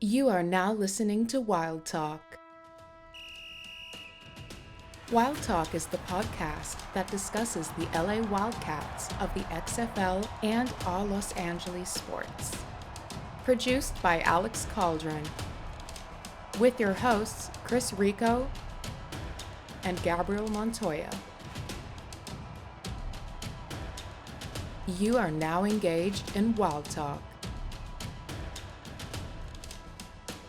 You are now listening to Wild Talk. Wild Talk is the podcast that discusses the LA Wildcats of the XFL and all Los Angeles sports. Produced by Alex Cauldron. With your hosts, Chris Rico and Gabriel Montoya. You are now engaged in Wild Talk.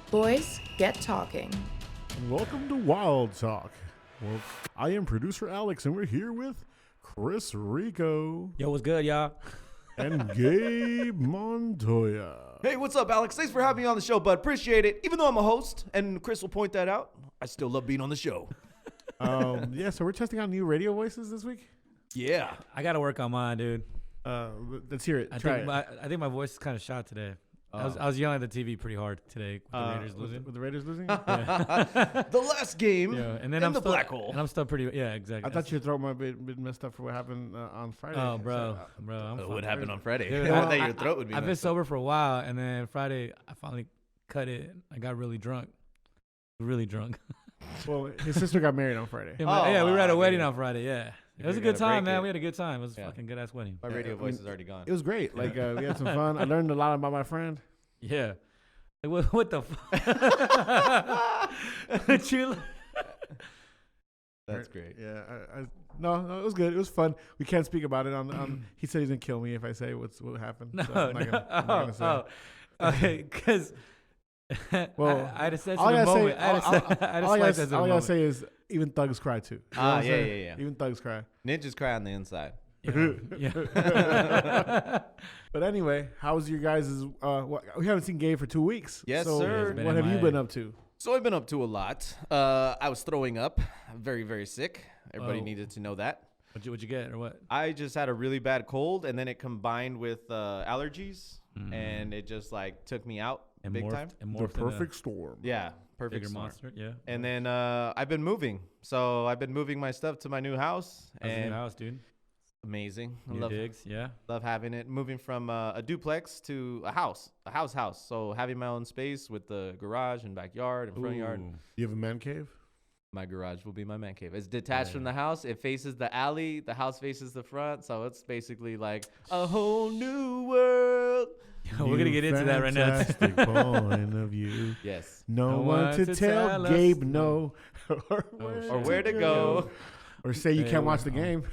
Boys, get talking. Welcome to Wild Talk. Well, I am producer Alex, and we're here with Chris Rico. Yo, what's good, y'all? And Gabe Montoya. Hey, what's up, Alex? Thanks for having me on the show, bud. Appreciate it. Even though I'm a host, and Chris will point that out, I still love being on the show. So we're testing out new radio voices this week. Yeah. I got to work on mine, dude. Let's hear it. I Try think it. I think my voice is kind of shot today. I was yelling at the TV pretty hard today with the Raiders losing. With the Raiders losing? The last game And then in I'm the still, black hole. And I'm still pretty, exactly. I thought your throat might have been messed up for what happened on Friday. Oh, bro. I'm What happened on Friday? Dude, I thought your throat would be I've been messed up. sober for a while, and then Friday, I finally cut it. I got really drunk. Really drunk. Well, his sister got married on Friday. We were at a wedding yeah. on Friday, yeah. It was a gotta good time, break man. it. We had a good time. It was a Yeah. fucking good-ass wedding. My radio voice is already gone. It was great. Like, we had some fun. I learned a lot about my friend. Yeah. Like, what the fuck? That's great. Yeah. No, it was good. It was fun. We can't speak about it on he said he's going to kill me if I say what happened. No, so I'm not gonna say. Okay, because Well, I had a sense all in I the gotta moment. say, I had a all I slight sense in the gotta moment. say is even thugs cry too. You know what I'm Yeah. saying? Even thugs cry. Ninjas cry on the inside. Yeah. But anyway, how's your guys'? We haven't seen Gabe for 2 weeks. Yes, so sir. Been What have you MIA. been up to? So I've been up to a lot. I was throwing up. Very, very sick. Everybody Oh. needed to know that. What'd you get or what? I just had a really bad cold, and then it combined with allergies, and it just like took me out big time. And The morphed in a perfect storm. Yeah, perfect bigger storm. monster. Yeah. And then I've been moving. So I've been moving my stuff to my new house. How's the new And house, dude? amazing. I New love, digs. Yeah. love having it. Moving from a duplex to a house. So having my own space with the garage and backyard and front yard. Ooh. You have a man cave? My garage will be my man cave. It's detached from the house. It faces the alley. The house faces the front. So it's basically like a whole new world. We're gonna get into that right now. Fantastic point of view. Yes. No one to tell us Gabe no, or where to go. or say you Hey, can't watch the game.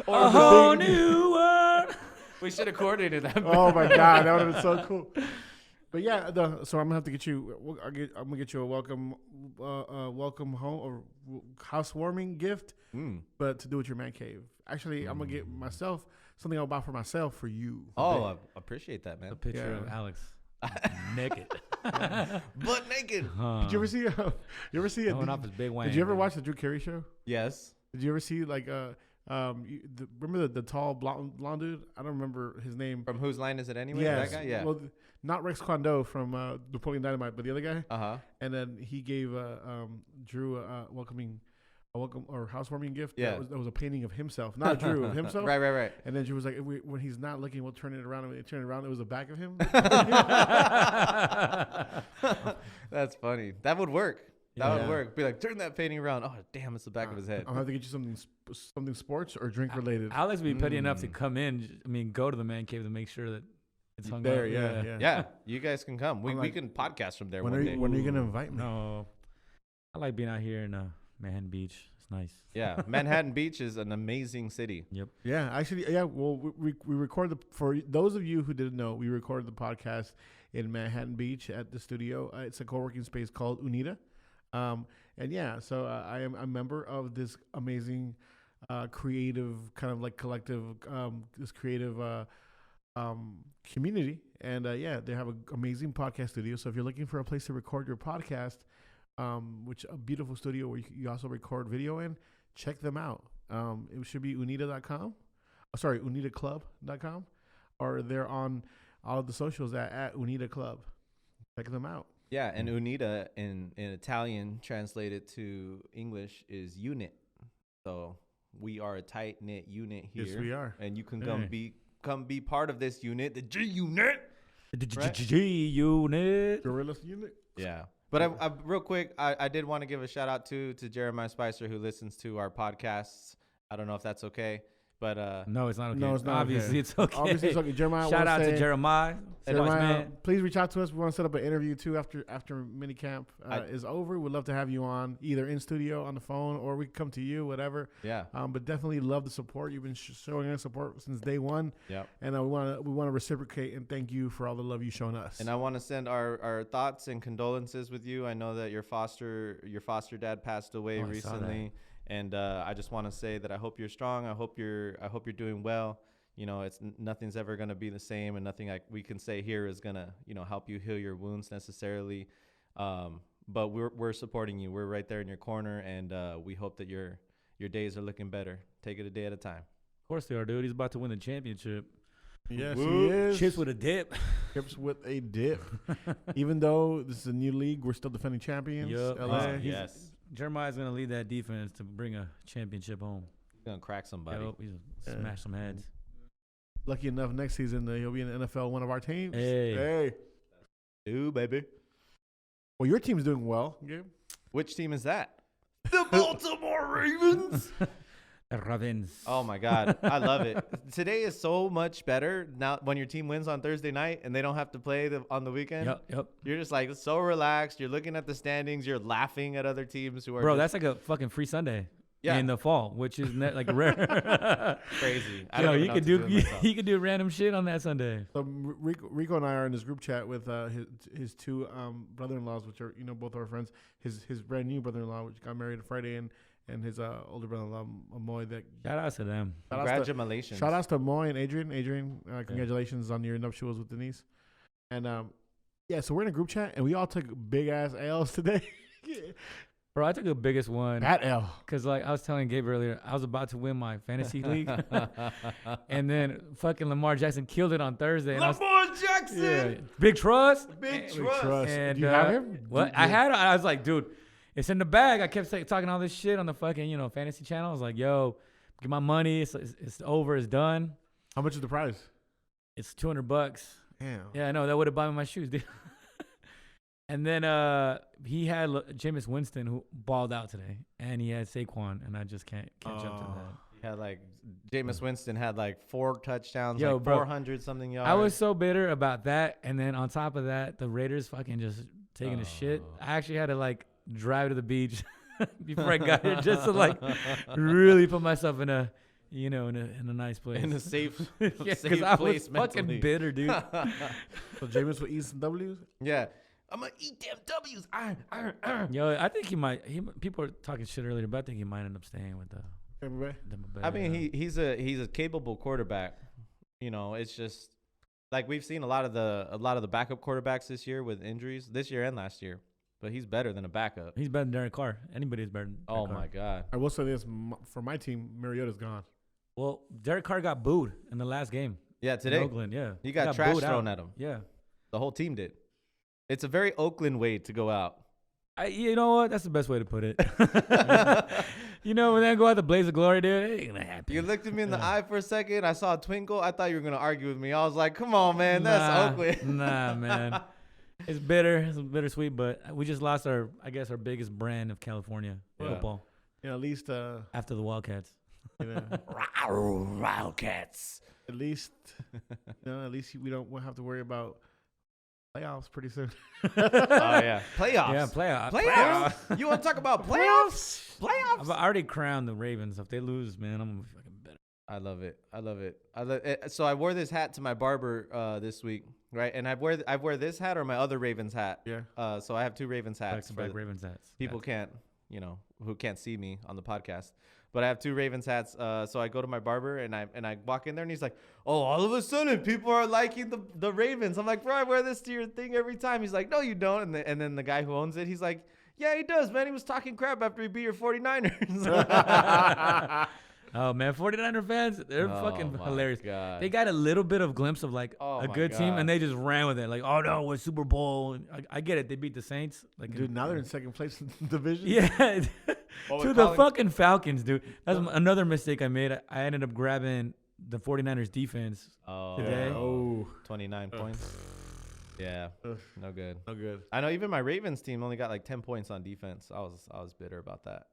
A whole new world. We should have coordinated that. Oh my God, that would have been so cool. But yeah, so I'm gonna have to get you. I'm gonna get you a welcome home or housewarming gift, but to do with your man cave. Actually, I'm gonna get myself something I'll buy for myself for you. Oh, I appreciate that, A man. picture of Yeah. Alex naked. Butt naked. Did you ever see? You ever see it? Showing off his big wang. Did you ever watch the Drew Carey show? Yes. Did you ever see like remember the tall blonde dude? I don't remember his name. From Whose Line Is It Anyway? Yes. That guy? Yeah. Well, not Rex Kwando from Napoleon Dynamite, but the other guy. Uh-huh. And then he gave Drew a welcome or housewarming gift. Yeah. That was a painting of himself, not Drew, of himself. Right. And then Drew was like, when he's not looking, we'll turn it around. And when they turned it around, it was the back of him. That's funny. That would work. That Yeah. would work. Be like, turn that painting around. Oh, damn, it's the back of his head. I'll have to get you something sports or drink related. Alex would be petty enough to come in. I mean, go to the man cave to make sure that it's hung There, up. yeah. Yeah, you guys can come. We I'm like, can podcast from there When one are day. you gonna invite me? No, I like being out here in Manhattan Beach. It's nice. Yeah, Manhattan Beach is an amazing city. Yep. Yeah, actually, yeah. Well, we recorded for those of you who didn't know, we recorded the podcast in Manhattan Beach at the studio. It's a co-working space called Unida, and yeah, so I am a member of this amazing, creative kind of like collective, this creative community, and yeah, they have an amazing podcast studio. So if you're looking for a place to record your podcast, which a beautiful studio where you also record video in, check them out. It should be unida.com. Sorry, unidaclub.com, or they're on all of the socials at Unida Club. Check them out. Yeah, and Unida in Italian translated to English is unit. So we are a tight knit unit here. Yes, we are. And you can Hey. come be part of this unit, the G unit. G-Unit. Gorillas unit. Yeah. But I real quick, I did want to give a shout out to Jeremiah Spicer, who listens to our podcasts. I don't know if that's okay, but No, it's not okay. No, it's not Obviously, okay. it's okay. Obviously, it's okay. Jeremiah, Shout out to Jeremiah. Jeremiah, please reach out to us. We want to set up an interview too after mini camp is over. We'd love to have you on, either in studio on the phone, or we can come to you, whatever. Yeah. But definitely love the support. You've been showing us support since day one. Yeah. And we want to reciprocate and thank you for all the love you've shown us. And I want to send our thoughts and condolences with you. I know that your foster dad passed away recently, and I just want to say that I hope you're strong. I hope you're doing well. You know, nothing's ever going to be the same, and nothing we can say here is going to, help you heal your wounds necessarily. But we're supporting you. We're right there in your corner, and we hope that your days are looking better. Take it a day at a time. Of course they are, dude. He's about to win the championship. Yes, he is. Chips with a dip. Chips with a dip. Even though this is a new league, we're still defending champions. Yep. LA. Yes. Jeremiah's going to lead that defense to bring a championship home. He's going to crack somebody. Yep. He's going to smash some heads. Lucky enough, next season he'll be in the NFL, one of our teams. Hey. Ooh, baby. Well, your team's doing well, Gabe. Which team is that? The Baltimore Ravens. Ravens. Oh my God, I love it. Today is so much better now when your team wins on Thursday night and they don't have to play on the weekend. Yep. You're just like so relaxed. You're looking at the standings. You're laughing at other teams who are. Bro, that's like a fucking free Sunday. Yeah. In the fall, which is like rare. Crazy. You could do random shit on that Sunday. So Rico and I are in this group chat with his two brother-in-laws, which are both our friends. His brand new brother-in-law, which got married Friday, and his older brother-in-law Amoy. That shout out to them. Congratulations. Shout outs to Amoy and Adrian. Adrian, congratulations on your nuptials with Denise. And so we're in a group chat, and we all took big ass L's today. Bro, I took the biggest one. That L. Because, like I was telling Gabe earlier, I was about to win my fantasy league. And then fucking Lamar Jackson killed it on Thursday. Lamar Jackson! Yeah, big trust. Big trust. And, do you have him? What? I was like, dude, it's in the bag. I kept talking all this shit on the fucking, fantasy channel. I was like, yo, get my money. It's over. It's done. How much is the prize? It's $200. Damn. Yeah, I know. That would have bought me my shoes, dude. And then he had Jameis Winston, who balled out today, and he had Saquon, and I just can't jump to that. He had Jameis Winston had 4 touchdowns, Yo, bro, 400 something yards. I was so bitter about that, and then on top of that, the Raiders fucking just taking a shit. I actually had to drive to the beach before I got here just to really put myself in a in a nice place, in a safe, yeah, safe I place was mentally. fucking bitter, dude. So Jameis will eat some W's? Yeah. I'm going to eat them W's. Yo, I think he might. People were talking shit earlier, but I think he might end up staying with the. I mean, he's a capable quarterback. It's just we've seen a lot of the backup quarterbacks this year with injuries, this year and last year. But he's better than a backup. He's better than Derek Carr. Anybody's better than Derek Carr. My God. I will say this, for my team, Mariota's gone. Well, Derek Carr got booed in the last game. Yeah, today. In Oakland, yeah. He got trash thrown at him. Yeah. The whole team did. It's a very Oakland way to go out. You know what? That's the best way to put it. When they go out the blaze of glory, dude, it ain't gonna happen. You looked at me in the eye for a second. I saw a twinkle. I thought you were gonna argue with me. I was like, "Come on, man, that's Oakland." Nah, man. It's bitter. It's bittersweet, but we just lost our biggest brand of California football. Yeah, at least after the Wildcats. Wildcats. At least we'll have to worry about playoffs pretty soon. Oh yeah, playoffs. Yeah, playoffs. You want to talk about playoffs? I've already crowned the Ravens. If they lose, man, I'm gonna be fucking bitter. I love it. So I wore this hat to my barber this week, right? And I wear this hat or my other Ravens hat. Yeah. So I have 2 Ravens hats. Back Ravens hats. People can't, who can't see me on the podcast. But I have 2 Ravens hats. So I go to my barber and I walk in there and he's like, "Oh, all of a sudden people are liking the Ravens." I'm like, "Bro, I wear this to your thing every time." He's like, "No, you don't." And then the guy who owns it, he's like, "Yeah, he does, man. He was talking crap after he beat your 49ers." Oh, man, 49er fans, they're fucking hilarious. God. They got a little bit of glimpse of a good team, and they just ran with it. Oh, no, we're Super Bowl. I get it. They beat the Saints. Dude, now they're in second place in the division. Yeah. To the fucking Falcons, dude. That's another mistake I made. I ended up grabbing the 49ers defense today. Oh. 29 points. Yeah, no good. No good. I know even my Ravens team only got like 10 points on defense. I was bitter about that.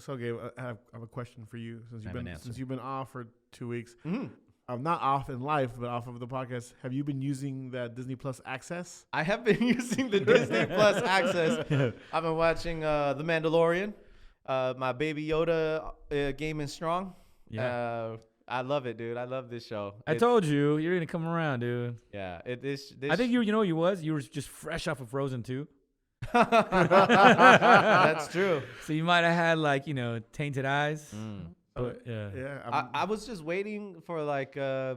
So Gabe, I have a question for you since you've been off for 2 weeks. Mm-hmm. I'm not off in life, but off of the podcast. Have you been using that Disney Plus access? I have been using the Disney Plus access. I've been watching The Mandalorian. My Baby Yoda gaming strong. Yeah. I love it, dude. I love this show. I told you you're gonna come around, dude. Yeah. I think you know what you were just fresh off of Frozen 2. That's true. So you might have had like tainted eyes. But Yeah. I was just waiting for like I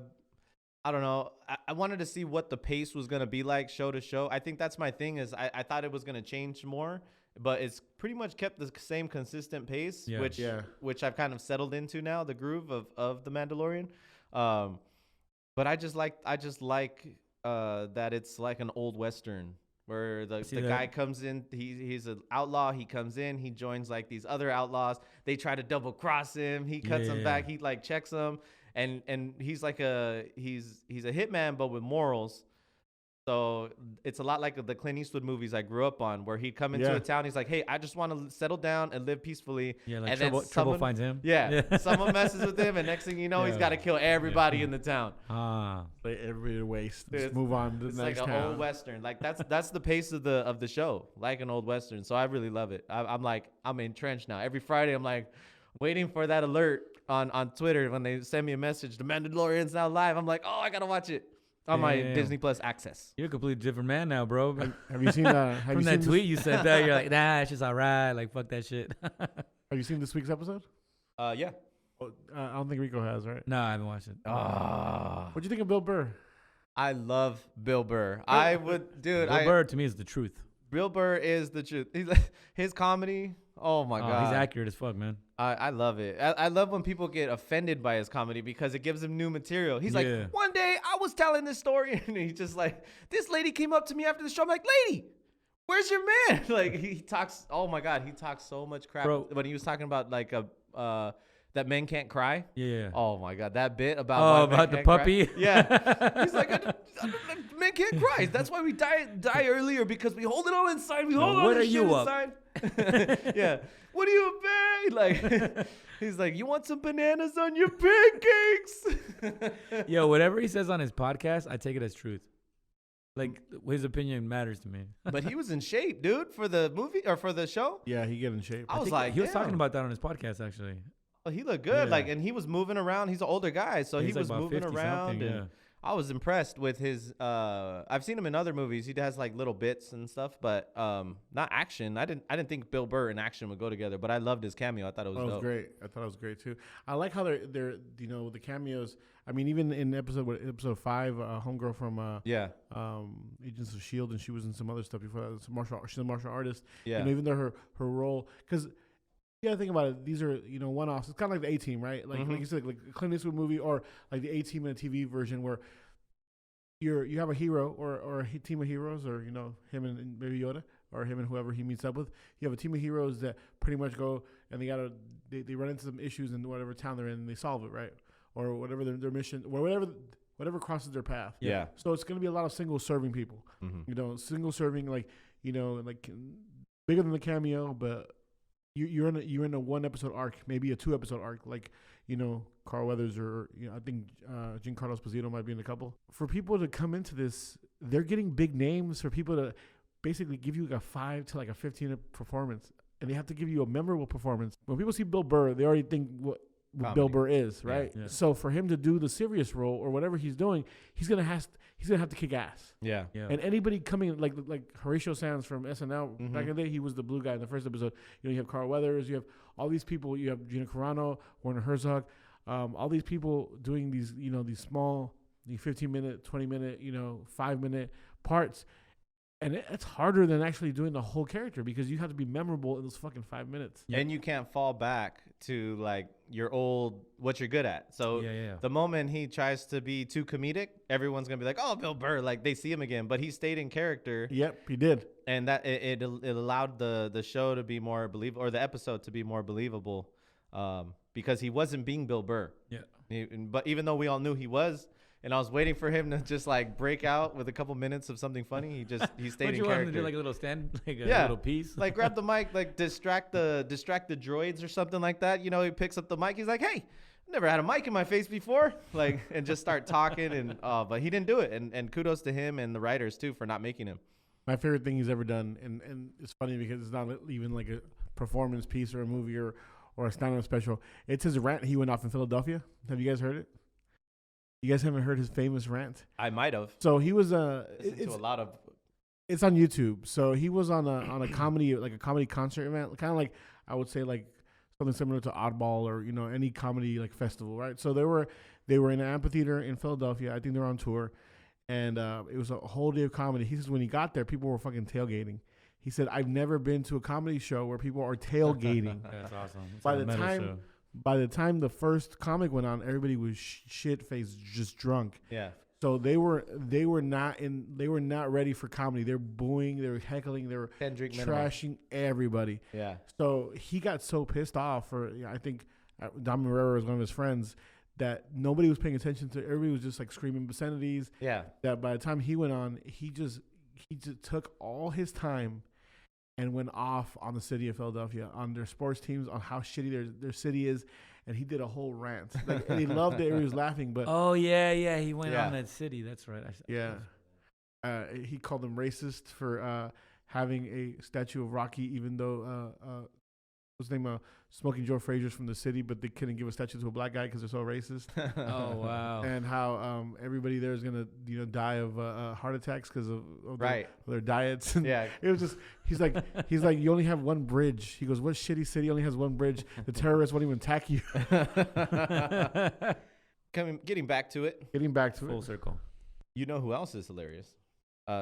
don't know. I wanted to see what the pace was gonna be like show to show. I think that's my thing is I thought it was gonna change more, but it's pretty much kept the same consistent pace, which I've kind of settled into now, the groove of the Mandalorian. But I just like that it's like an old Western. Where the guy comes in, he's an outlaw. He comes in, he joins like these other outlaws. They try to double cross him. He cuts them back. He like checks them, and he's like he's a hitman but with morals. So it's a lot like the Clint Eastwood movies I grew up on, where he'd come into a town. He's like, hey, I just want to settle down and live peacefully. Yeah, like and trouble finds him. Yeah, someone messes with him, and next thing you know, he's got to kill everybody in the town. Let everybody waste. Just It's, move on to the it's next like town. an old Western. Like that's the pace of the show, like an old Western. So I really love it. I'm entrenched now. Every Friday, I'm like waiting for that alert on Twitter when they send me a message. The Mandalorian's now live. I'm like, oh, I gotta watch it. On my Disney Plus access. You're a completely different man now, bro. Have you seen from that tweet you sent that? You're like, nah, it's just all right. Like, fuck that shit. Have you seen this week's episode? Yeah. I don't think Rico has, right? No, I haven't watched it. What'd you think of Bill Burr? I love Bill Burr. Bill Burr to me is the truth. Bill Burr is the truth. His comedy. Oh my God. He's accurate as fuck, man. I love it. I love when people get offended by his comedy because it gives him new material. He's like, one day I was telling this story and he's just like, this lady came up to me after the show. I'm like, lady, where's your man? Like he talks. Oh my God, he talks so much crap. Bro. When he was talking about like that men can't cry. Yeah. Oh my God, that bit about about the puppy. Cry. Yeah. He's like, men can't cry. That's why we die earlier because we hold it all inside. We hold all this shit inside. Yeah. What do you obey? Like, he's like, you want some bananas on your pancakes? Yo, whatever he says on his podcast, I take it as truth. Like, his opinion matters to me. But he was in shape, dude, for the movie or for the show. Yeah, he get in shape. I was like, he was talking about that on his podcast, actually. Oh, he looked good. Yeah. Like, and he was moving around. He's an older guy, so he was like moving around. And yeah. I was impressed with his. I've seen him in other movies. He has like little bits and stuff, but not action. I didn't think Bill Burr and action would go together, but I loved his cameo. I thought it was dope. It was great. I thought it was great too. I like how they're the cameos. I mean, even in episode 5, homegirl from Agents of S.H.I.E.L.D. and she was in some other stuff before that. She's a martial artist. Yeah. Even though her role, because you gotta think about it. These are one-offs. It's kind of like the A-Team, right? Like you said, like a Clint Eastwood movie, or like the A-Team in a TV version where you have a hero or a team of heroes, or him and maybe Yoda, or him and whoever he meets up with. You have a team of heroes that pretty much go and they run into some issues in whatever town they're in and they solve it, right? Or whatever their mission, or whatever crosses their path. Yeah. So it's gonna be a lot of single-serving people. Single-serving, like bigger than the cameo, but you're in a 1-episode arc, maybe a 2-episode arc, like Carl Weathers or I think Giancarlo Esposito might be in a couple. For people to come into this, they're getting big names. For people to basically give you like a 5 to like a 15 performance, and they have to give you a memorable performance. When people see Bill Burr, they already think what Bill Burr is, right? Yeah. So for him to do the serious role or whatever he's doing, he's gonna have to kick ass. Yeah. And anybody coming like Horatio Sanz from SNL back in the day, he was the blue guy in the first episode. You have Carl Weathers, you have all these people, you have Gina Carano, Werner Herzog, all these people doing these these small, 15-minute, 20-minute, 5-minute parts. And it's harder than actually doing the whole character because you have to be memorable in those fucking 5 minutes. And you can't fall back to like your old, what you're good at. So the moment he tries to be too comedic, everyone's going to be like, oh, Bill Burr, like they see him again. But he stayed in character. Yep, he did. And that it allowed the show to be more believable, or the episode to be more believable, because he wasn't being Bill Burr. Yeah. But even though we all knew he was, and I was waiting for him to just like break out with a couple minutes of something funny. He stayed in character. Want to do like a little stand, like a little piece? Like grab the mic, like distract the droids or something like that. You know, he picks up the mic. He's like, "Hey, never had a mic in my face before," like, and just start talking. And but he didn't do it. And kudos to him and the writers too for not making him. My favorite thing he's ever done, and it's funny because it's not even like a performance piece or a movie or a stand-up special. It's his rant he went off in Philadelphia. Have you guys heard it? You guys haven't heard his famous rant? I might have. So he was it's a lot of. It's on YouTube. So he was on a comedy, like a comedy concert event, kind of like, I would say, like something similar to Oddball or, you know, any comedy like festival, right? So they were in an amphitheater in Philadelphia. I think they were on tour. And it was a whole day of comedy. He says when he got there, people were fucking tailgating. He said, "I've never been to a comedy show where people are tailgating." That's awesome. It's by the time the first comic went on, everybody was shit-faced, just drunk. Yeah. So they were not ready for comedy. They're booing, they were heckling, they were trashing everybody. Yeah. So he got so pissed off, I think Dom Herrera was one of his friends, that nobody was paying attention to. Everybody was just like screaming obscenities. Yeah. That by the time he went on, he just took all his time and went off on the city of Philadelphia, on their sports teams, on how shitty their city is, and he did a whole rant. Like, and he loved it. He was laughing, but he went on that city. That's right. He called them racist for having a statue of Rocky, even though what's his name, Smoking Joe Frazier's from the city, but they couldn't give a statue to a black guy because they're so racist. Oh wow! And how everybody there is gonna die of heart attacks because of their diets. And yeah, it was just he's like you only have one bridge. He goes, what shitty city only has one bridge? The terrorists won't even attack you. Getting back to it. Full circle. You know who else is hilarious?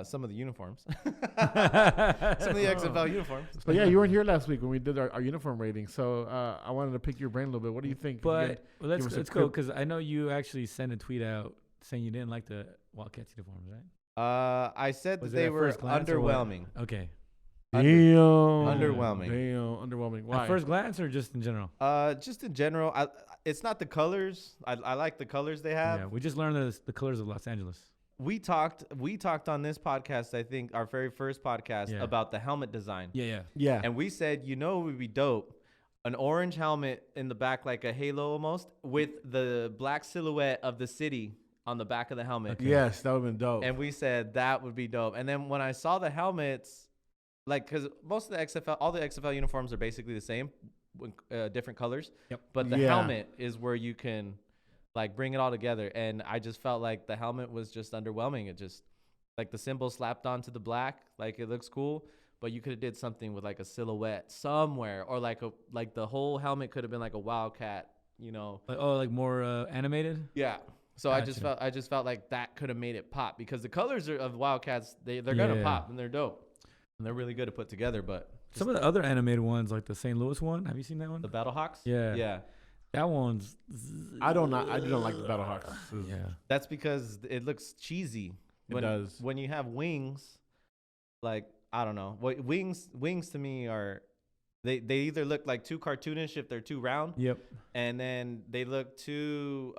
Some of the uniforms. Some of the XFL uniforms. But yeah, you weren't here last week when we did our uniform rating. So I wanted to pick your brain a little bit. What do you think? But let's go, because I know you actually sent a tweet out saying you didn't like the Wildcats uniforms, right? I said that they were underwhelming. Okay. Underwhelming. Why? At first glance or just in general? Just in general. It's not the colors. I like the colors they have. Yeah, we just learned the colors of Los Angeles. We talked on this podcast, I think our very first podcast, about the helmet design. Yeah. And we said, it would be dope, an orange helmet in the back, like a halo almost, with the black silhouette of the city on the back of the helmet. Okay. Yes, that would have been dope. And we said that would be dope. And then when I saw the helmets, like, because most of all the XFL uniforms are basically the same, different colors. Yep. But the helmet is where you can like bring it all together, and I just felt like the helmet was just underwhelming. It just like the symbol slapped onto the black, like it looks cool, but you could have did something with like a silhouette somewhere, or like the whole helmet could have been like a Wildcat, like more animated. Yeah. So gotcha. I just felt like that could have made it pop, because the colors of Wildcats, they're gonna pop and they're dope and they're really good to put together. But some of the other animated ones, like the St. Louis one, have you seen that one? The Battlehawks. Yeah. That one's. I don't like the Battlehawks. Yeah. That's because it looks cheesy. It does. When you have wings, like, I don't know. Wings to me are, they either look like too cartoonish if they're too round. Yep. And then they look too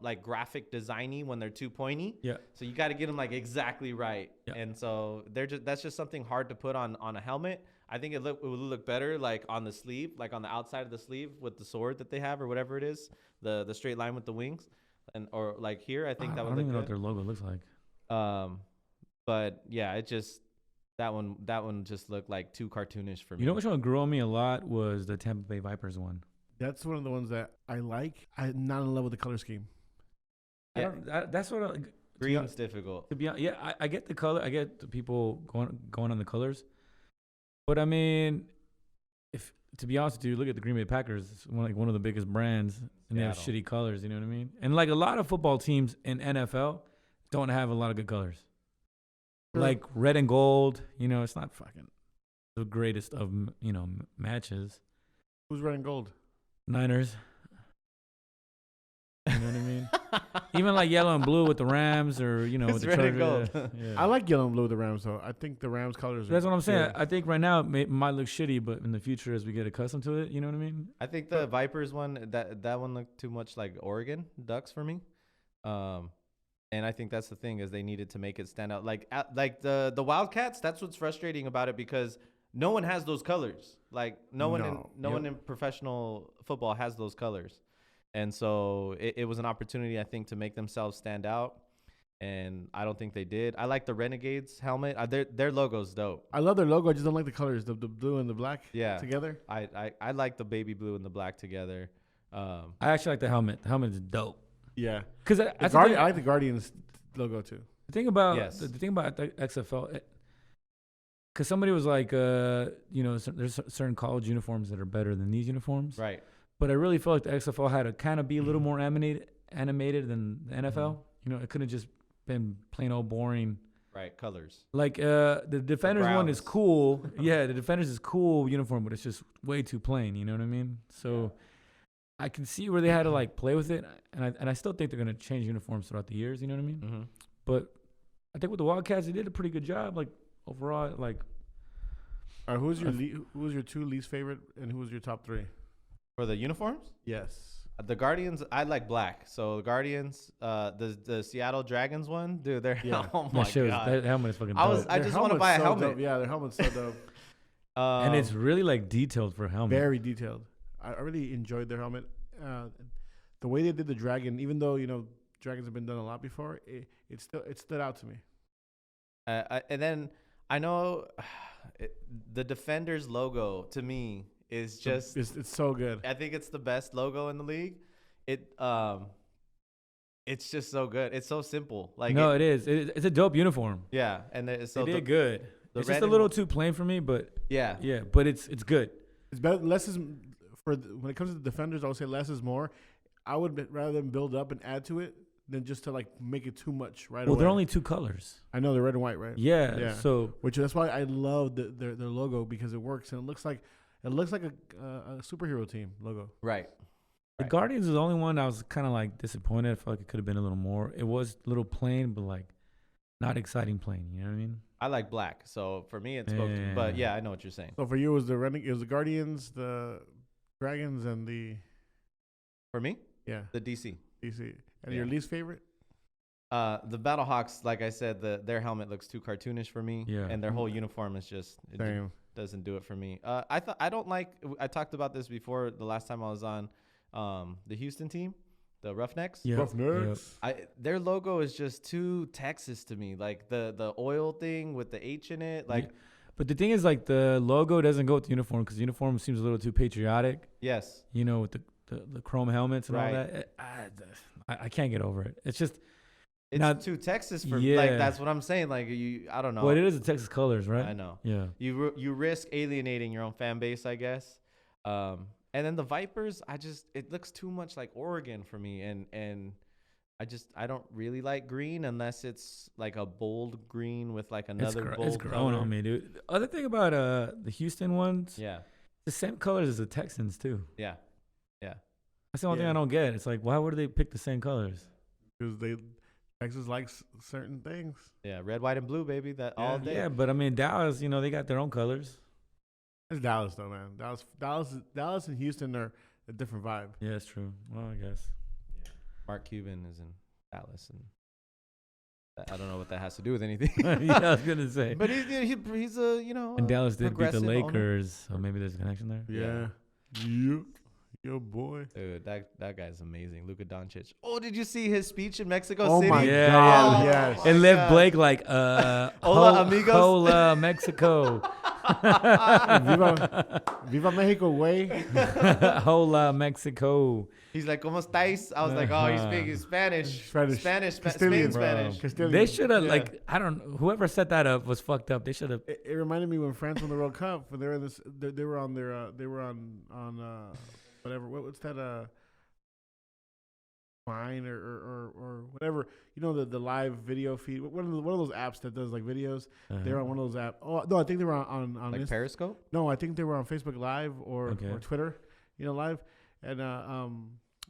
like graphic designy when they're too pointy. Yeah. So you got to get them like exactly right. Yep. And so that's just something hard to put on a helmet. I think it would look better like on the sleeve, like on the outside of the sleeve with the sword that they have or whatever it is, the straight line with the wings, or like here. I think that would look good. I don't even know what their logo looks like. But yeah, it just that one just looked like too cartoonish for me. You know which one grew on me a lot was the Tampa Bay Vipers one. That's one of the ones that I like. I'm not in love with the color scheme. Yeah. That's what green's difficult. To be honest, I get the color. I get the people going on the colors. But I mean, to be honest with you, look at the Green Bay Packers. It's one of the biggest brands, and they have shitty colors. You know what I mean? And like a lot of football teams in NFL don't have a lot of good colors. Sure. Like red and gold. It's not fucking the greatest of matches. Who's red and gold? Niners. You know what I mean? Even like yellow and blue with the Rams, or with the Chargers. Yeah. I like yellow and blue with the Rams, though. I think the Rams colors. That's what I'm saying. I think right now it might look shitty, but in the future, as we get accustomed to it, you know what I mean? I think the Vipers one, that one looked too much like Oregon Ducks for me. And I think that's the thing is they needed to make it stand out. Like the Wildcats, that's what's frustrating about it because no one has those colors. Like no one in professional football has those colors. And so it was an opportunity, I think, to make themselves stand out. And I don't think they did. I like the Renegades helmet. Their logo's dope. I love their logo. I just don't like the colors, the blue and the black together. I like the baby blue and the black together. I actually like the helmet. The helmet is dope. Yeah. Because I like the Guardians logo too. The thing about the XFL, because somebody was like, there's certain college uniforms that are better than these uniforms. Right. But I really feel like the XFL had to kind of be a little more animated than the NFL. Mm-hmm. You know, it couldn't just been plain old boring. Right, colors. Like the Defenders one is cool. Yeah, the Defenders is cool uniform, but it's just way too plain. You know what I mean? So I can see where they had to like play with it, and I still think they're gonna change uniforms throughout the years. You know what I mean? Mm-hmm. But I think with the Wildcats, they did a pretty good job. Like overall, like. All right, who was your two least favorite, and who was your top three? For the uniforms? Yes. The Guardians, I like black. So the Guardians, the Seattle Dragons one, dude, oh my God. That helmet is fucking dope. I just want to buy a helmet. Dope. Yeah, their helmet's so dope. And it's really like detailed for a helmet. Very detailed. I really enjoyed their helmet. The way they did the dragon, even though, dragons have been done a lot before, it stood out to me. And then I know the Defenders logo to me is just it's so good. I think it's the best logo in the league. It's just so good. It's so simple. Like it is. It's a dope uniform. Yeah, and it's so they did good. It's just a little too plain for me, but yeah, but it's good. It's better. Less is when it comes to the Defenders. I would say less is more. I would rather them build up and add to it than just to like make it too much right away. Well, they're only two colors. I know they're red and white, right? Yeah. So that's why I love their logo because it works and it looks like a superhero team logo. Right. The Guardians is the only one I was kind of like disappointed. I felt like it could have been a little more. It was a little plain, but like not exciting plain. You know what I mean? I like black, so for me it spoke. To, but yeah, I know what you're saying. So for you, it was the Guardians, the Dragons, and the. For me? Yeah. The DC. And your least favorite? The Battlehawks, like I said, their helmet looks too cartoonish for me. Yeah. And their whole uniform is just doesn't do it for me. I talked about this before the last time I was on the Houston team, the Roughnecks. Yeah. Roughnecks. Their logo is just too Texas to me. Like the oil thing with the H in it. Like but the thing is like the logo doesn't go with the uniform because the uniform seems a little too patriotic. Yes. With the chrome helmets and all that. I can't get over it. It's just it's too Texas for me. Like that's what I'm saying. Like I don't know. Well, it is the Texas colors, right? I know. Yeah. You risk alienating your own fan base, I guess. And then the Vipers, it looks too much like Oregon for me, and I don't really like green unless it's like a bold green with like another bold It's growing on me, dude. The other thing about the Houston ones, the same colors as the Texans too. Yeah. That's the only thing I don't get. It's like, why would they pick the same colors? Because Texas likes certain things. Yeah, red, white, and blue, baby. All day. Yeah, but I mean Dallas, they got their own colors. It's Dallas though, man. Dallas and Houston are a different vibe. Yeah, it's true. Well, I guess. Yeah. Mark Cuban is in Dallas, and I don't know what that has to do with anything. Yeah, I was gonna say. But he's a And Dallas did beat the Lakers, so maybe there's a connection there. Yeah. Yep. Yo, boy. Dude, that guy's amazing. Luka Doncic. Oh, did you see his speech in Mexico City? Oh, my God. Yes. And left Blake like, Hola, amigos. Hola, Mexico. Viva Mexico, way. Hola, Mexico. He's like, ¿Cómo estáis? I was like, oh, he's speaking Spanish. Spanish. Castilian. Spanish. Castilian. They should have, I don't know. Whoever set that up was fucked up. They should have. It reminded me when France won the World Cup. When they were on whatever. What's that? Vine or whatever. The live video feed. One of those apps that does like videos. Uh-huh. They're on one of those apps. Oh no, I think they were on like Periscope. No, I think they were on Facebook Live or Twitter. Live. And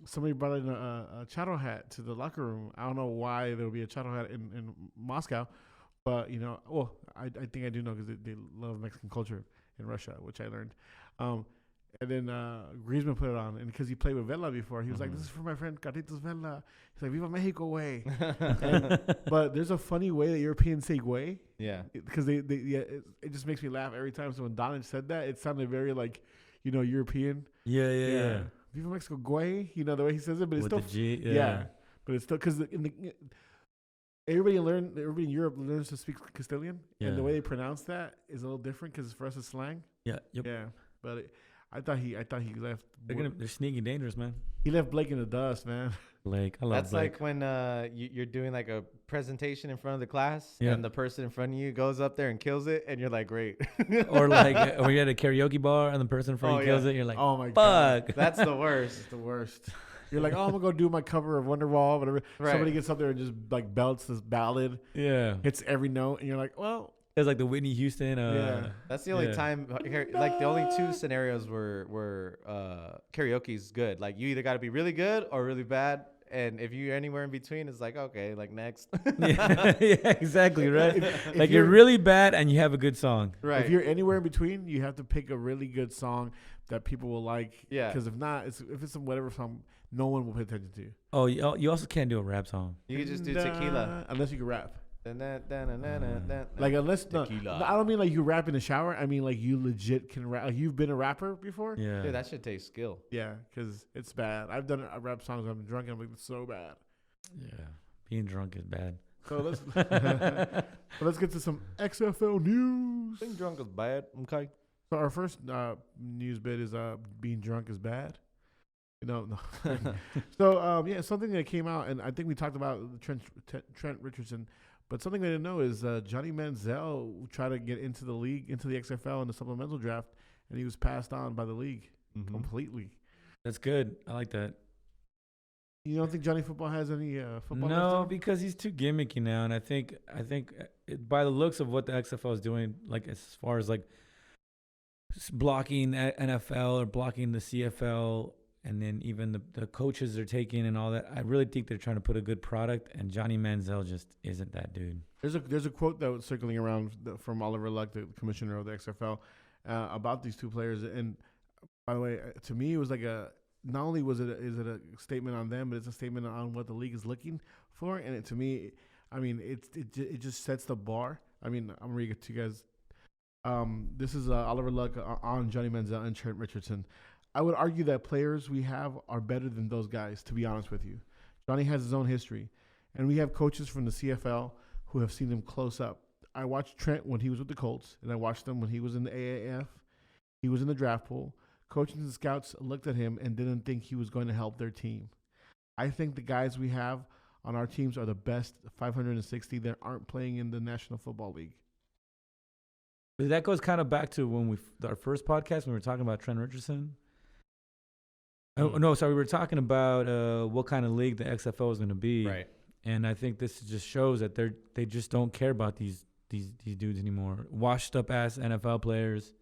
somebody brought in a Chato hat to the locker room. I don't know why there would be a Chato hat in Moscow, but I think I do know because they love Mexican culture in Russia, which I learned. And then Griezmann put it on, and because he played with Vela before, he was like, "This is for my friend Carlitos Vela." He's like, "Viva Mexico, way." But there's a funny way that Europeans say "way." Yeah. Because it just makes me laugh every time. So when Donald said that, it sounded very like, European. Yeah. Viva Mexico, güey. The way he says it, but it's With still the G, yeah. But it's still because everybody in Europe learns to speak Castilian, and the way they pronounce that is a little different because for us it's slang. Yeah. Yep. Yeah, but I thought he left. They're sneaky dangerous, man. He left Blake in the dust, man. Blake, I love That's Blake. like when you're doing like a presentation in front of the class, and the person in front of you goes up there and kills it, and you're like, great. or you're at a karaoke bar and the person in front of you kills it, and you're like, oh my fuck. God. That's the worst. It's the worst. You're like, oh, I'm gonna go do my cover of Wonderwall, whatever. Right. Somebody gets up there and just like belts this ballad, hits every note, and you're like, well. It's like the Whitney Houston. That's the only time. Like the only two scenarios where karaoke's good. Like you either got to be really good or really bad, and if you're anywhere in between, it's like okay, like next. yeah, exactly, right. If like you're really bad and you have a good song. Right. If you're anywhere in between, you have to pick a really good song that people will like. Yeah. Because if not, if it's some whatever song, no one will pay attention to you. Oh, you also can't do a rap song. You can just do tequila unless you can rap. Like unless I don't mean like you rap in the shower. I mean like you legit can rap. Like you've been a rapper before. Yeah, dude, that should take skill. Yeah, because it's bad. I've done rap songs when I'm drunk and I'm like, it's so bad. Yeah, being drunk is bad. So let's get to some XFL news. Being drunk is bad. Okay. So our first news bit is being drunk is bad. No. So something that came out, and I think we talked about Trent Richardson. But something I didn't know is Johnny Manziel tried to get into the league, into the XFL in the supplemental draft, and he was passed on by the league completely. That's good. I like that. You don't think Johnny Football has any football? No, because he's too gimmicky now, and I think by the looks of what the XFL is doing, like as far as like blocking NFL or blocking the CFL. And then even the coaches they're taking and all that, I really think they're trying to put a good product. And Johnny Manziel just isn't that dude. There's a quote that was circling around from Oliver Luck, the commissioner of the XFL, about these two players. And by the way, to me, it was like not only is it a statement on them, but it's a statement on what the league is looking for. And to me, I mean, it just sets the bar. I mean, I'm reading it to you guys. This is Oliver Luck on Johnny Manziel and Trent Richardson. I would argue that players we have are better than those guys, to be honest with you. Johnny has his own history, and we have coaches from the CFL who have seen him close up. I watched Trent when he was with the Colts, and I watched him when he was in the AAF. He was in the draft pool. Coaches and scouts looked at him and didn't think he was going to help their team. I think the guys we have on our teams are the best 560 that aren't playing in the National Football League. That goes kind of back to when our first podcast when we were talking about Trent Richardson. Oh, no, sorry. We were talking about what kind of league the XFL is going to be. Right. And I think this just shows that they just don't care about these dudes anymore. Washed up ass NFL players,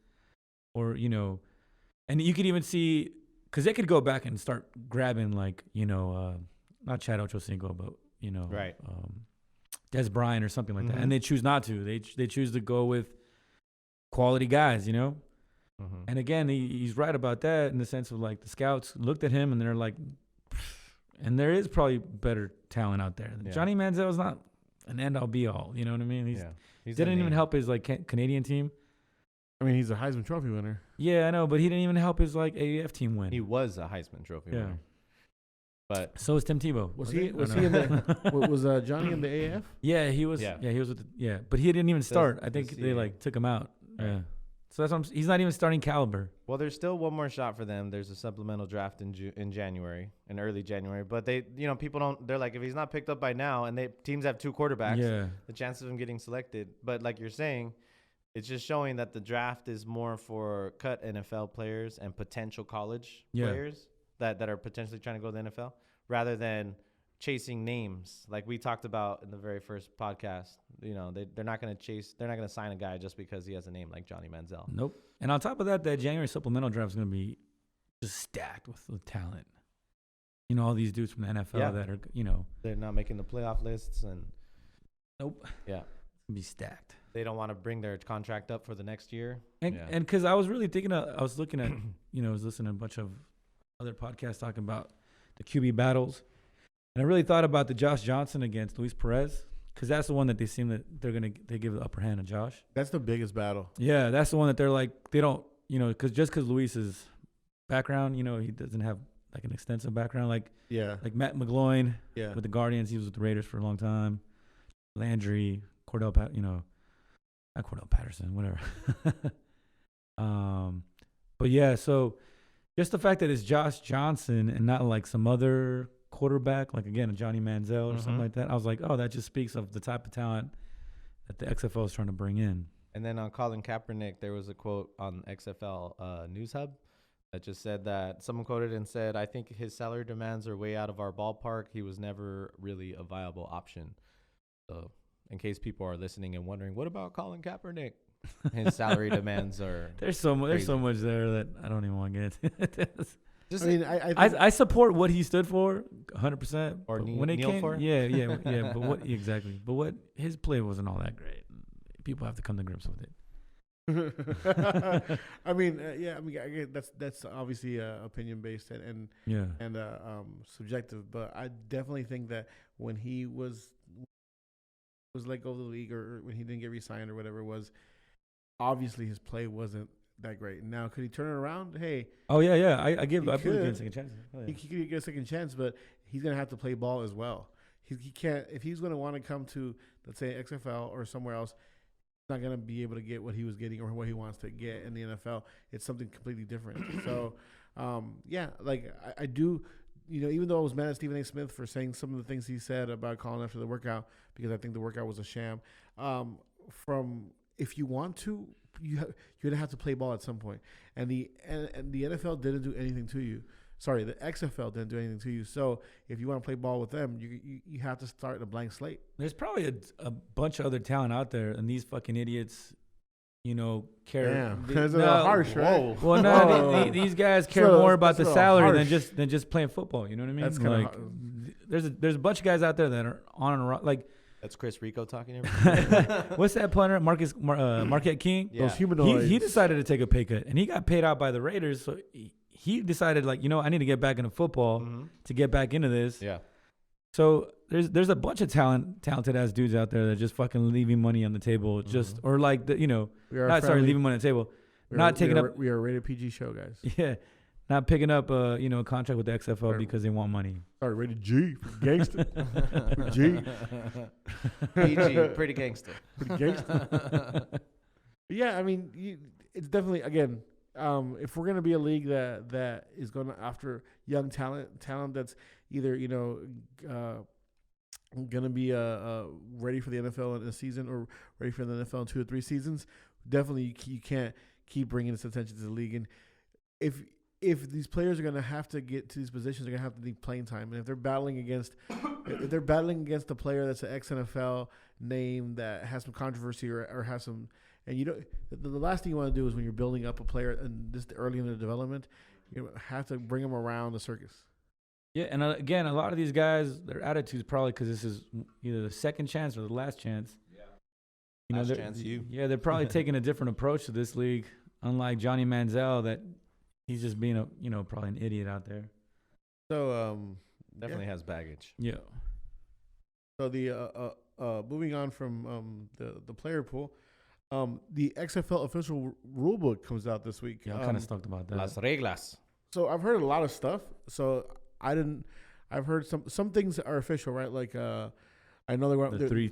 or and you could even see because they could go back and start grabbing like not Chad Ochocinco, but right. Des Bryant or something like that, and they choose not to. They choose to go with quality guys, And again, he's right about that in the sense of like the scouts looked at him and they're like, and there is probably better talent out there. Yeah. Johnny Manziel is not an end all be all. You know what I mean? He didn't even help his like Canadian team. I mean, he's a Heisman Trophy winner. Yeah, I know, but he didn't even help his like AAF team win. He was a Heisman Trophy winner. But so was Tim Tebow. Was he in the? Was Johnny in the AAF? Yeah, he was. Yeah, he was with. But he didn't even start. I think they like took him out. Right. Yeah. So that's he's not even starting caliber. Well, there's still one more shot for them. There's a supplemental draft in January, in early January. But people don't. They're like, if he's not picked up by now, and teams have two quarterbacks, the chance of him getting selected. But like you're saying, it's just showing that the draft is more for cut NFL players and potential college players that are potentially trying to go to the NFL, rather than chasing names like we talked about in the very first podcast. They're not going to sign a guy just because he has a name like Johnny Manziel. Nope. And on top of that January supplemental draft is going to be just stacked with talent. All these dudes from the NFL that are, they're not making the playoff lists and nope. Yeah. It's going to be stacked. They don't want to bring their contract up for the next year. And because I was really thinking, I was looking at, I was listening to a bunch of other podcasts talking about the QB battles. And I really thought about the Josh Johnson against Luis Perez, because that's the one that they seem that they give the upper hand to Josh. That's the biggest battle. Yeah, that's the one that they're like, they don't, because Luis's background, he doesn't have like an extensive background like Matt McGloin with the Guardians. He was with the Raiders for a long time. Landry, not Cordell Patterson, whatever. But yeah, so just the fact that it's Josh Johnson and not like some other quarterback, like again, a Johnny Manziel or something like that, I was like, oh, that just speaks of the type of talent that the XFL is trying to bring in. And then on Colin Kaepernick, there was a quote on XFL News Hub that just said that someone quoted and said, I think his salary demands are way out of our ballpark. He was never really a viable option. So in case people are listening and wondering, what about Colin Kaepernick? His salary demands are there's so much there that I don't even want to get. Just, I mean, I support what he stood for 100%. Or when it kneel came, for? yeah. But what exactly? But what his play wasn't all that great. People have to come to grips with it. I mean, that's obviously opinion based and subjective. But I definitely think that when he was let go of the league, or when he didn't get re-signed or whatever it was, obviously his play wasn't that great. Now, could he turn it around? Hey. Oh yeah. I believe he get a second chance. Oh, yeah. He could get a second chance, but he's gonna have to play ball as well. He can't, if he's gonna want to come to, let's say, XFL or somewhere else. Not going to be able to get what he was getting or what he wants to get in the NFL. It's something completely different. So, I do, even though I was mad at Stephen A. Smith for saying some of the things he said about calling after the workout, because I think the workout was a sham. If you want to, you're going to have to play ball at some point. And the NFL didn't do anything to you. Sorry, the XFL didn't do anything to you. So if you want to play ball with them, you have to start a blank slate. There's probably a bunch of other talent out there, and these fucking idiots, care. That's harsh, right? Well, no, these guys care more about the salary than just playing football. You know what I mean? That's like, there's a bunch of guys out there that are on and around, like. That's Chris Rico talking. What's that punter? Marquette King. Yeah. Those humanoids. He decided to take a pay cut, and he got paid out by the Raiders. So he decided, like, I need to get back into football to get back into this. Yeah. So there's a bunch of talented ass dudes out there that just fucking leaving money on the table, or like leaving money on the table, We are a rated PG show, guys. Yeah. Not picking up a contract with the XFL because they want money. Sorry, rated G, gangster. G, PG, pretty gangster. Pretty gangster. Yeah, I mean, it's definitely, again, if we're gonna be a league that is going after young talent that's either gonna be ready for the NFL in a season or ready for the NFL in 2 or 3 seasons, definitely you can't keep bringing this attention to the league. And if these players are going to have to get to these positions, they're going to have to need playing time. And if they're battling against a player that's an ex-NFL name that has some controversy or has some, and the last thing you want to do is when you're building up a player and this early in their development, you have to bring them around the circus. Yeah, and again, a lot of these guys, their attitude's probably because this is either the second chance or the last chance. Yeah. Last chance, Yeah, they're probably taking a different approach to this league, unlike Johnny Manziel that. He's just being probably an idiot out there. So definitely has baggage. Yeah. So the moving on from the player pool, the XFL official rule book comes out this week. Yeah, I'm kind of stoked about that. Las reglas. So I've heard a lot of stuff. So I've heard some things are official, right? Like I know they were the 3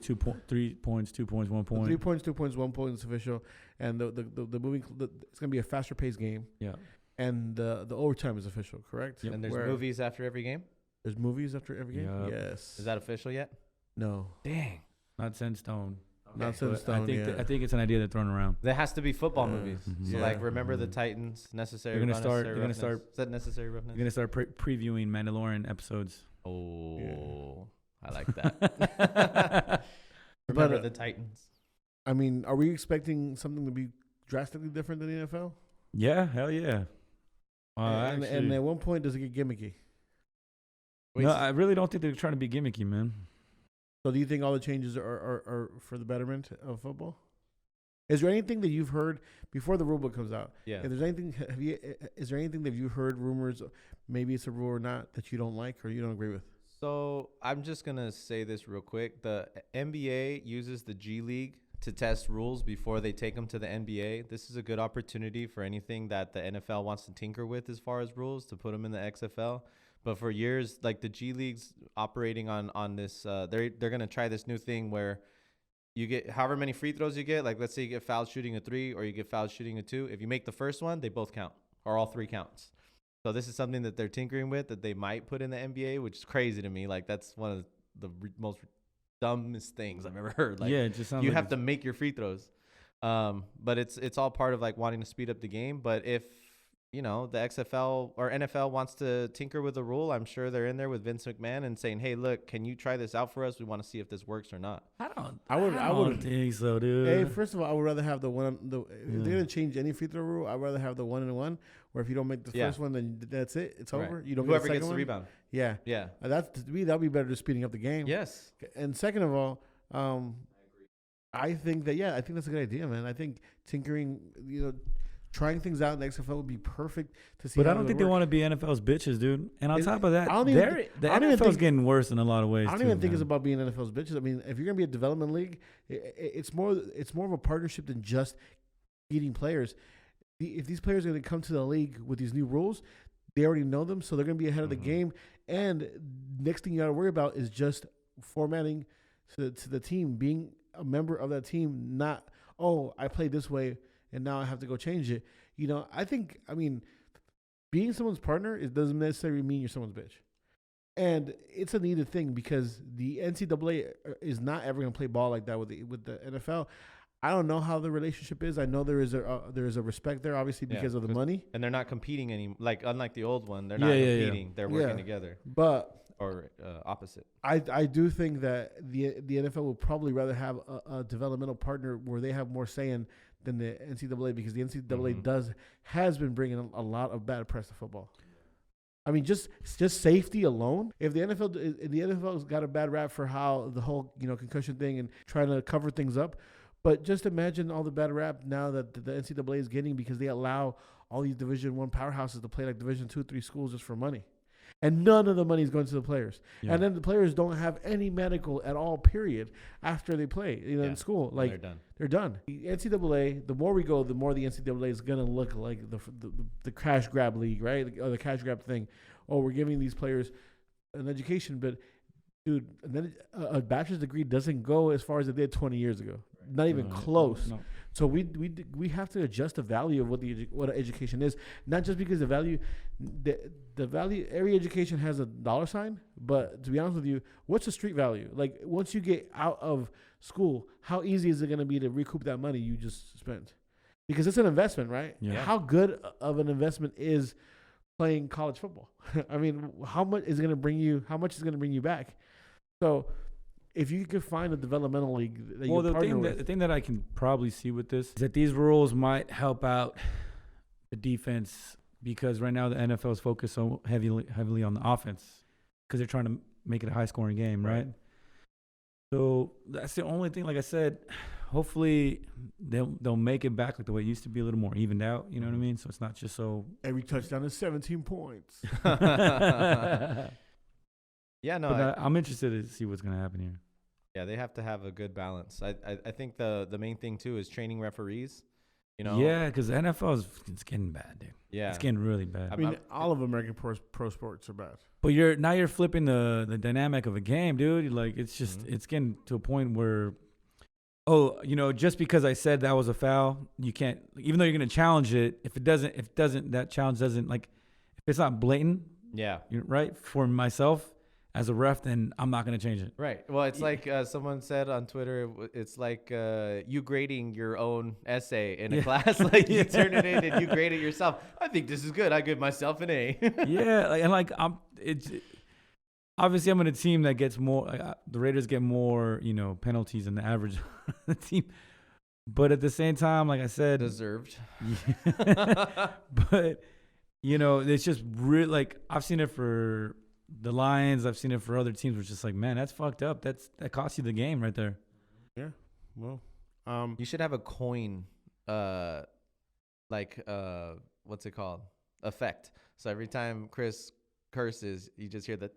points, 2 points, 1 point. 3 points, 2 points, 1 point is official, and the moving it's gonna be a faster paced game. Yeah. And the overtime is official, correct? Yep. And there's movies after every game? There's movies after every game? Yep. Yes. Is that official yet? No. Dang. Not set in stone. Okay. Not set in stone, I think it's an idea they're throwing around. There has to be football movies. Mm-hmm. So, like, Remember the Titans, Necessary They're Roughness. Is that Necessary Roughness? They're going to start previewing Mandalorian episodes. Oh, yeah. I like that. Remember the Titans. I mean, are we expecting something to be drastically different than the NFL? Yeah, hell yeah. And at one point, does it get gimmicky? No, I really don't think they're trying to be gimmicky, man. So do you think all the changes are for the betterment of football? Is there anything that you've heard before the rule book comes out? Yeah. If there's anything, is there anything that you've heard rumors, maybe it's a rule or not, that you don't like or you don't agree with? So I'm just going to say this real quick. The NBA uses the G League to test rules before they take them to the NBA. This is a good opportunity for anything that the NFL wants to tinker with as far as rules to put them in the XFL. But for years, like the G League's operating on this, they're going to try this new thing where you get however many free throws you get. Like, let's say you get fouled shooting a 3 or you get fouled shooting a 2. If you make the first one, they both count, or all 3 counts. So this is something that they're tinkering with that they might put in the NBA, which is crazy to me. Like, that's one of the most dumbest things I've ever heard. Like, yeah, it just sounds you like have to make your free throws. But it's all part of like wanting to speed up the game. But if the XFL or NFL wants to tinker with the rule, I'm sure they're in there with Vince McMahon and saying, "Hey, look, can you try this out for us? We want to see if this works or not." I don't think so, dude. Hey, first of all, I would rather have the one. If they're gonna change any free throw rule, I'd rather have the 1-1, where if you don't make the first one, then that's it. It's over. You don't. Whoever get gets the one. rebound. Yeah, yeah. That's to me. That'd be better than speeding up the game. Yes. And second of all, I think that's a good idea, man. I think tinkering, trying things out in the XFL would be perfect to see. But I don't think they want to be NFL's bitches, dude. And on top of that, the NFL's getting worse in a lot of ways. I don't even think it's about being NFL's bitches. I mean, if you're gonna be a development league, it's more of a partnership than just feeding players. If these players are gonna come to the league with these new rules, they already know them, so they're gonna be ahead of the game. And next thing you gotta worry about is just formatting to the team, being a member of that team. Not, I played this way and now I have to go change it. Being someone's partner, it doesn't necessarily mean you're someone's bitch. And it's a needed thing because the NCAA is not ever going to play ball like that with the NFL. I don't know how the relationship is. I know there is a respect there, obviously, because of the money. And they're not competing unlike the old one. They're not competing. Yeah. They're working together. Or opposite. I do think that the NFL will probably rather have a developmental partner where they have more say in than the NCAA, because the NCAA has been bringing a lot of bad press to football. I mean, just safety alone. If the NFL's got a bad rap for how the whole concussion thing and trying to cover things up, but just imagine all the bad rap now that the NCAA is getting because they allow all these Division I powerhouses to play like Division II, III schools just for money. And none of the money is going to the players. Yeah. And then the players don't have any medical at all, period, after they play in school. Like, they're done. The NCAA, the more we go, the more the NCAA is going to look like the cash grab league, right? Or the cash grab thing. We're giving these players an education. But, dude, a bachelor's degree doesn't go as far as it did 20 years ago. Not even close. No. So we have to adjust the value of what education is, not just because the value every education has a dollar sign, but to be honest with you, what's the street value? Like, once you get out of school, how easy is it going to be to recoup that money you just spent? Because it's an investment, right? Yeah. How good of an investment is playing college football? I mean, how much is going to bring you back? So if you could find a developmental league that the thing that I can probably see with this is that these rules might help out the defense, because right now the NFL is focused so heavily on the offense because they're trying to make it a high-scoring game, right? So that's the only thing. Like I said, hopefully they'll make it back like the way it used to be, a little more evened out. You know what I mean? So it's not just so every touchdown is 17 points. Yeah, no. But I'm interested to see what's going to happen here. Yeah, they have to have a good balance. I think the main thing too is training referees. Yeah, because the NFL it's getting bad, dude. Yeah, it's getting really bad. I mean, all of American pro sports are bad. But you're flipping the dynamic of a game, dude. Like, it's just it's getting to a point where, just because I said that was a foul, you can't. Even though you're going to challenge it, if that challenge doesn't, like, if it's not blatant, right, for myself as a ref, then I'm not going to change it. Right. Well, it's like someone said on Twitter, it's like you grading your own essay in a class. Like, you turn it in and you grade it yourself. I think this is good. I give myself an A. Obviously I'm in a team that gets more. The Raiders get more, penalties than the average team. But at the same time, like I said, deserved. But it's just real. Like, I've seen it for the Lions, I've seen it for other teams, which is just like, man, that's fucked up. That cost you the game right there. Yeah. Well, You should have a coin, what's it called? Effect. So every time Chris curses, you just hear the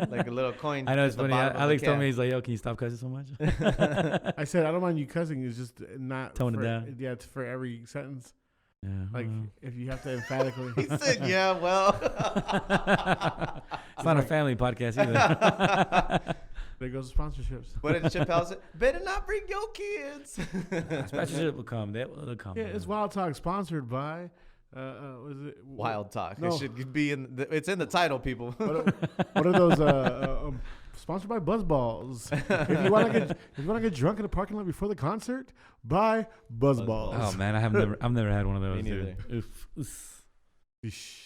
like a little coin. I know it's funny. Alex told me, he's like, "Yo, can you stop cussing so much?" I said, "I don't mind you cussing. It's just not tone it down." Yeah, it's for every sentence. Yeah, like if you have to emphatically. He said, "Yeah, well." It's not a family podcast either. There goes the sponsorships. What did Chappelle say? Better not bring your kids. Sponsorship will come. They'll come. Yeah, it's Wild Talk, sponsored by. Was it Wild Talk? No. It should be it's in the title, people. What are those? Sponsored by Buzzballs. If you want to get drunk in the parking lot before the concert, buy Buzzballs. Oh man, I've never had one of those. Me neither. Dude.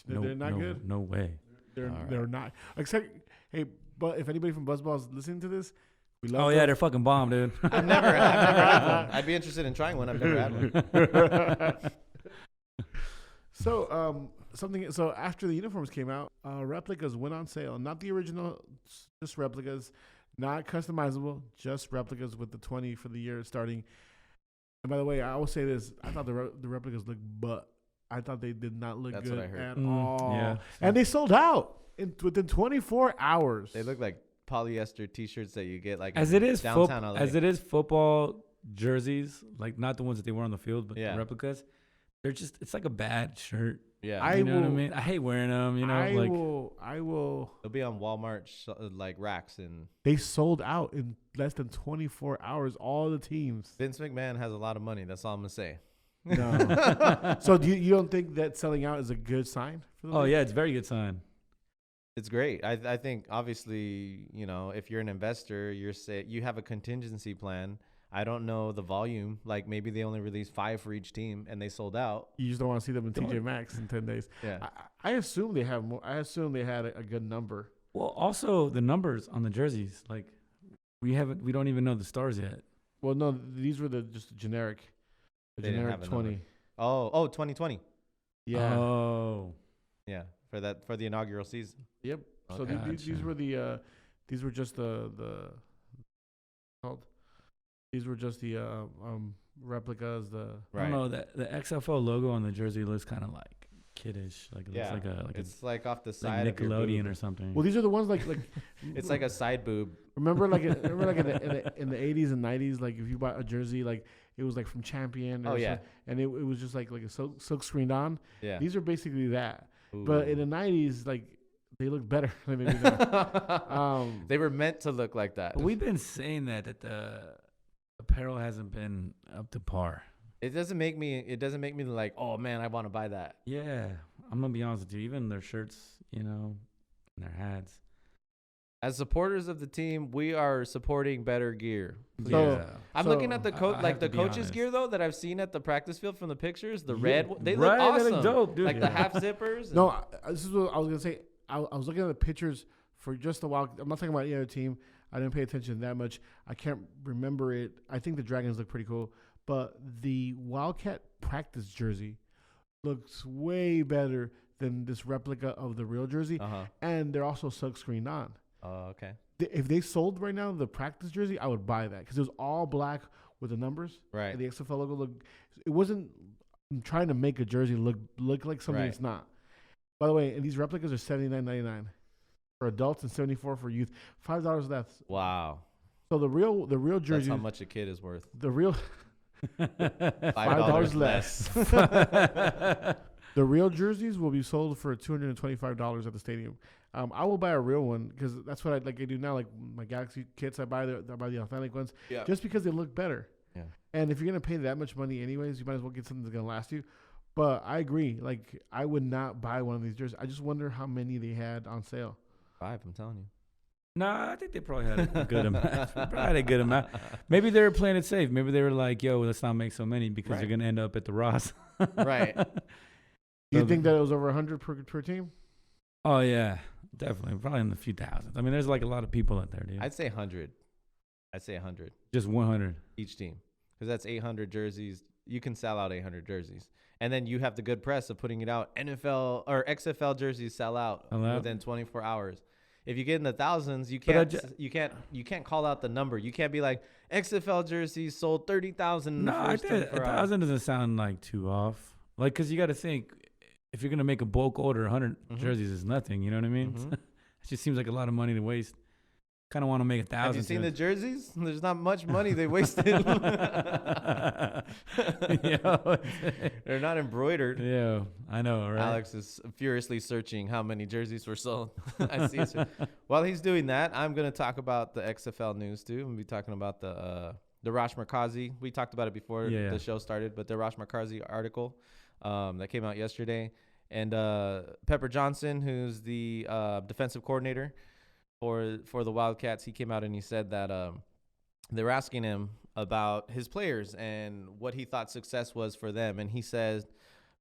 They're not good. No way. They're not. Except, hey, but if anybody from Buzzballs is listening to this, we love. Oh yeah, they're fucking bomb, dude. I've never had one. I'd be interested in trying one. I've never had one. So after the uniforms came out, replicas went on sale. Not the original, just replicas, not customizable, just replicas with the 20 for the year starting. And by the way, I will say this: I thought the replicas looked, but I thought they did not look That's good what I heard. at all. Yeah, and they sold out within 24 hours. They look like polyester T-shirts that you get like as it is downtown LA. As it is football jerseys, like not the ones that they wear on the field, but the replicas. They're just, it's like a bad shirt. Yeah. You know what I mean? I hate wearing them, you know. I will. They'll be on Walmart like racks and. They sold out in less than 24 hours. All the teams. Vince McMahon has a lot of money. That's all I'm gonna say. No. So you don't think that selling out is a good sign for the league? Yeah, it's a very good sign. It's great. I think obviously, if you're an investor, you have a contingency plan. I don't know the volume. Like maybe they only released 5 for each team and they sold out. You just don't want to see them in TJ Maxx in 10 days. Yeah. I assume they have more. I assume they had a good number. Well, also the numbers on the jerseys, like we don't even know the stars yet. Well, no, these were just the generic 20. Oh, 2020. Yeah. Oh. Yeah, for the inaugural season. Yep. So Okay. these were these were just the replicas. I don't know, the XFL logo on the jersey looks kind of like kiddish. Like it looks like it's like off the side like of your Nickelodeon boob. or something. Well, these are the ones like It's like a side boob. Remember in the 80s and 90s, like if you bought a jersey, like it was like from Champion. And it was just like a silk screened on. Yeah. These are basically that. Ooh. But in the 90s, like they look better than they do now. They were meant to look like that. We've been saying that the apparel hasn't been up to par. It doesn't make me like, oh man, I want to buy that. Yeah, I'm gonna be honest with you. Even their shirts, and their hats. As supporters of the team, we are supporting better gear. Yeah. I'm looking at the the coaches' gear though that I've seen at the practice field from the pictures. The Yeah. red, they look Right, they awesome. look dope, dude. Like the half zippers. No, this is what I was gonna say. I was looking at the pictures for just a while. I'm not talking about any other team. I didn't pay attention that much. I can't remember it. I think the Dragons look pretty cool, but the Wildcat practice jersey looks way better than this replica of the real jersey, and they're also silk screened on. Oh, okay. If they sold right now the practice jersey, I would buy that because it was all black with the numbers. Right. And the XFL logo looked. It wasn't trying to make a jersey look like something it's not. By the way, and these replicas are $79.99 for adults and $74 for youth. $5 less. Wow. So the real jersey. That's how much a kid is worth. The real $5 less. The real jerseys will be sold for $225 at the stadium. I will buy a real one because that's what I do now. Like my Galaxy kits, I buy the authentic ones just because they look better. Yeah. And if you're gonna pay that much money anyways, you might as well get something that's gonna last you. But I agree. Like I would not buy one of these jerseys. I just wonder how many they had on sale. 5, I'm telling you. Nah, I think they probably had a good amount. Probably had a good amount. Maybe they were playing it safe. Maybe they were like, "Yo, let's not make so many because they're gonna end up at the Ross." Right. Do you think that it was over 100 per team? Oh yeah, definitely. Probably in the few thousands. I mean, there's like a lot of people out there, dude. I'd say 100. Just 100 each team, because that's 800 jerseys. You can sell out 800 jerseys, and then you have the good press of putting it out. NFL or XFL jerseys sell out within 24 hours. If you get in the thousands, you can't call out the number. You can't be like XFL jerseys sold 30,000. No, I think 1,000 doesn't sound like too off. Like, because you got to think, if you're gonna make a bulk order, 100 jerseys is nothing. You know what I mean? It just seems like a lot of money to waste. Kind of want to make 1,000. Have you seen the jerseys? There's not much money they wasted. They're not embroidered. Yeah, I know, right? Alex is furiously searching how many jerseys were sold. I see. While he's doing that, I'm going to talk about the XFL news too. I'm going to be talking about the Rosh Markazi. We talked about it before the show started, but the Rosh Markazi article that came out yesterday. And Pepper Johnson, who's the defensive coordinator for the Wildcats, he came out and he said that they were asking him about his players and what he thought success was for them. And he says,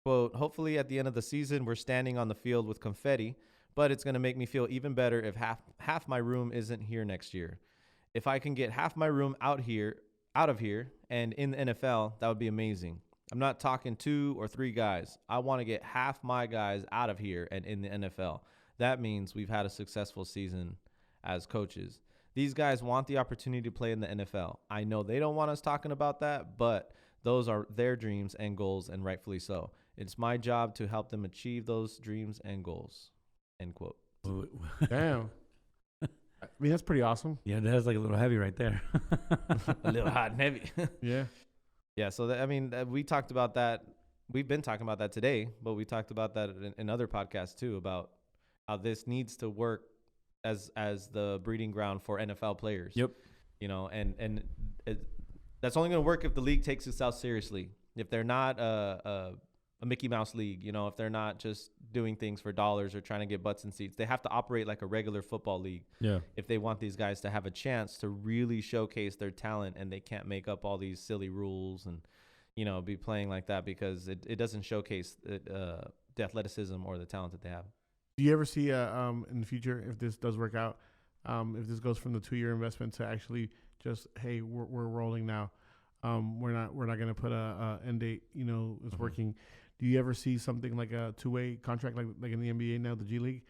quote, "Hopefully at the end of the season, we're standing on the field with confetti, but it's going to make me feel even better if half my room isn't here next year. If I can get half my room out of here and in the NFL, that would be amazing. I'm not talking 2 or 3 guys. I want to get half my guys out of here and in the NFL. That means we've had a successful season as coaches. These guys want the opportunity to play in the NFL. I know they don't want us talking about that, but those are their dreams and goals, and rightfully so. It's my job to help them achieve those dreams and goals." End quote. Damn. I mean, that's pretty awesome. Yeah, that's like a little heavy right there. A little hot and heavy. Yeah. Yeah, so we talked about that. We've been talking about that today, but we talked about that in other podcasts too, about how this needs to work as the breeding ground for NFL players. Yep. You know, and that's only going to work if the league takes itself seriously. If they're not a Mickey Mouse league, you know, if they're not just doing things for dollars or trying to get butts in seats, they have to operate like a regular football league. Yeah. If they want these guys to have a chance to really showcase their talent, and they can't make up all these silly rules and, you know, be playing like that because it doesn't showcase the athleticism or the talent that they have. Do you ever see in the future, if this does work out, if this goes from the 2-year investment to actually just, hey, we're rolling now, we're not going to put a end date, you know, it's working. Do you ever see something like a 2-way contract like in the NBA now, the G League?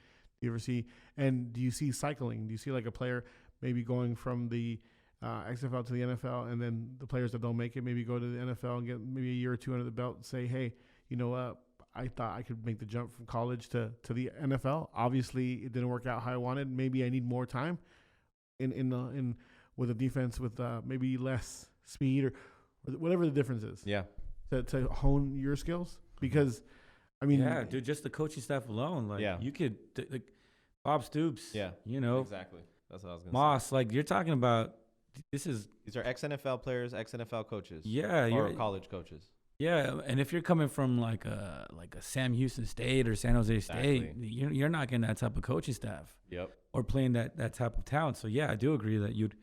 Do you ever see, and do you see cycling? Do you see like a player maybe going from the XFL to the NFL, and then the players that don't make it maybe go to the NFL and get maybe a year or 2 under the belt and say, hey, you know what? I thought I could make the jump from college to the NFL. Obviously, it didn't work out how I wanted. Maybe I need more time in with a defense with maybe less speed or whatever the difference is. Yeah. To hone your skills, because I mean, yeah, dude, just the coaching staff alone, like you could like Bob Stoops. Yeah. You know, exactly. That's what I was gonna Moss, say. Like you're talking about. These are ex-NFL players, ex-NFL coaches. Yeah, or college coaches. Yeah, and if you're coming from like a Sam Houston State or San Jose State, you're not getting that type of coaching staff. Yep. Or playing that type of talent. So yeah, I do agree that you'd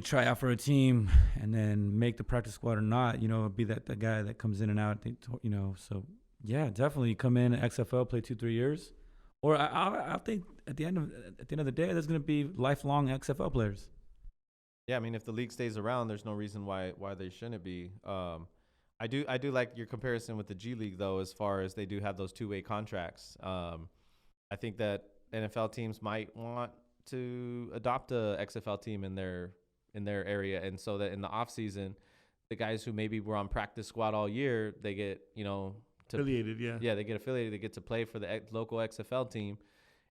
try out for a team and then make the practice squad or not. You know, be the guy that comes in and out. You know, so yeah, definitely come in XFL, play 2-3 years, or I think at the end of the day, there's going to be lifelong XFL players. Yeah, I mean, if the league stays around, there's no reason why they shouldn't be. I do like your comparison with the G League though, as far as they do have those 2-way contracts. I think that NFL teams might want to adopt a XFL team in their area, and so that in the off season, the guys who maybe were on practice squad all year, they get affiliated. Yeah, they get affiliated. They get to play for the local XFL team.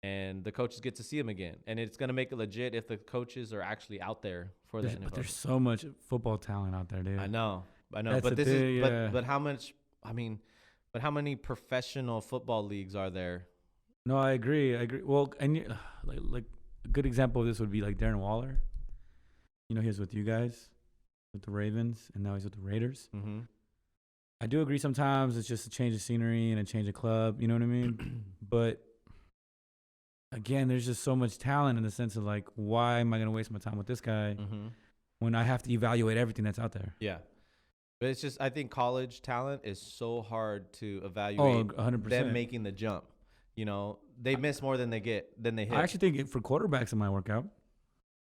And the coaches get to see them again. And it's going to make it legit if the coaches are actually out there for the NFL. But there's so much football talent out there, dude. I know. That's but but how much, but how many professional football leagues are there? No, I agree. Well, and like a good example of this would be like Darren Waller. You know, he was with you guys, with the Ravens, and now he's with the Raiders. Mm-hmm. I do agree sometimes it's just a change of scenery and a change of club. You know what I mean? But again, there's just so much talent in the sense of like, why am I going to waste my time with this guy when I have to evaluate everything that's out there? Yeah. But it's just, I think college talent is so hard to evaluate 100%. Them making the jump. You know, they miss more than they hit. I actually think for quarterbacks it might work out.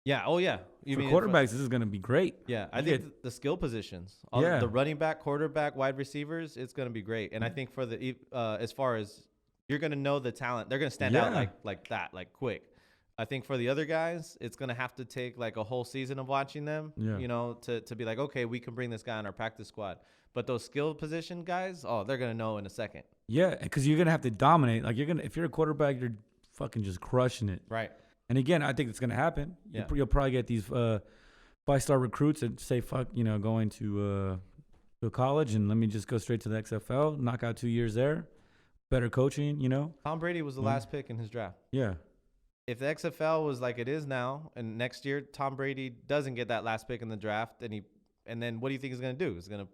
Yeah. Oh, yeah. For quarterbacks, this is going to be great. Yeah. I think the skill positions, the running back, quarterback, wide receivers, it's going to be great. And I think for the as far as you're going to know the talent. They're going to stand out like that, like quick. I think for the other guys, it's going to have to take like a whole season of watching them, you know, to be like, okay, we can bring this guy on our practice squad. But those skill position guys, they're going to know in a second. Yeah, because you're going to have to dominate. Like, if you're a quarterback, you're fucking just crushing it. Right. And again, I think it's going to happen. Yeah. You'll probably get these 5-star recruits that say, fuck, you know, going to college and let me just go straight to the XFL, knock out 2 years there, better coaching, you know. Tom Brady was the last pick in his draft. Yeah. If the XFL was like it is now, and next year Tom Brady doesn't get that last pick in the draft, and then what do you think he's going to do? He's going to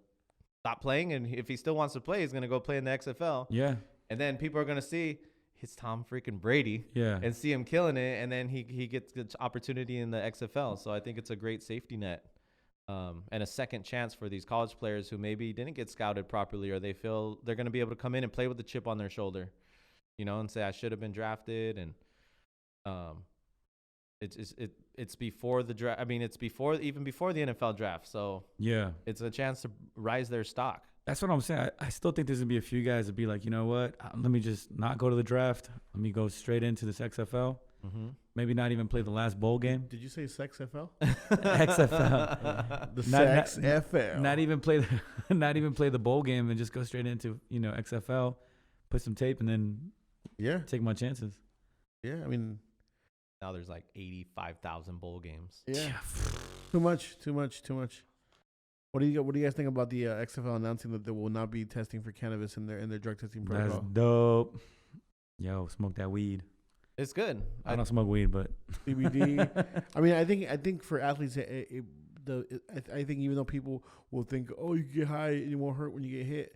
stop playing, and if he still wants to play, he's going to go play in the XFL. Yeah. And then people are going to see it's Tom freaking Brady. Yeah. And see him killing it, and then he gets the opportunity in the XFL. So I think it's a great safety net, and a second chance for these college players who maybe didn't get scouted properly, or they feel they're going to be able to come in and play with the chip on their shoulder, you know, and say I should have been drafted. And it's before the draft. I mean, it's even before the NFL draft. So yeah, it's a chance to rise their stock. That's what I'm saying. I still think there's gonna be a few guys that be like, you know what? Let me just not go to the draft. Let me go straight into this XFL. Mm-hmm. Maybe not even play the last bowl game. Did you say XFL? XFL. The XFL. Not even play the bowl game and just go straight into, you know, XFL, put some tape, and then take my chances. Yeah, I mean, now there's like 85,000 bowl games. Yeah, too much. What do you guys think about the XFL announcing that they will not be testing for cannabis in their drug testing protocol? That's dope. Yo, smoke that weed. It's good. I don't smoke weed, but CBD. I mean, I think for athletes, I think even though people will think, oh, you get high and you won't hurt when you get hit,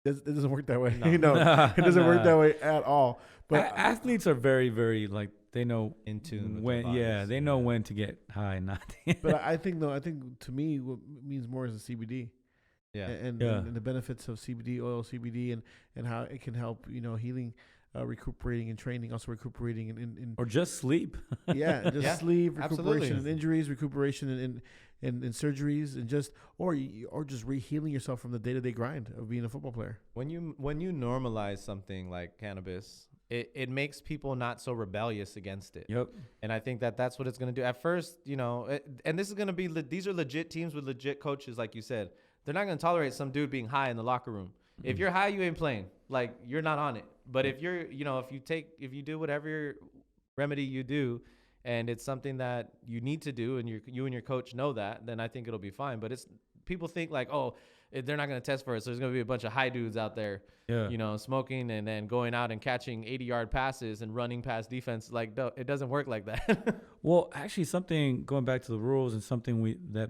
it doesn't work that way. No. It doesn't work that way at all. But athletes are very, very like they know in tune. They know when to get high, not. But I think to me what means more is the CBD. Yeah. And the benefits of CBD oil, CBD, and how it can help, you know, healing. Recuperating and training, also recuperating in or just sleep. Sleep, recuperation and injuries, recuperation in surgeries, and just healing yourself from the day-to-day grind of being a football player. When you normalize something like cannabis, it makes people not so rebellious against it. Yep. And I think that's what it's going to do. At first, you know, and this is going to be these are legit teams with legit coaches, like you said. They're not going to tolerate some dude being high in the locker room. Mm-hmm. If you're high, you ain't playing. Like, you're not on it. But if you're, you know, if you do whatever remedy you do, and it's something that you need to do, and you and your coach know that, then I think it'll be fine. But people think like, oh, they're not going to test for it, so there's going to be a bunch of high dudes out there, you know, smoking and then going out and catching 80-yard passes and running past defense. Like, no, it doesn't work like that. Well, actually, something going back to the rules and something that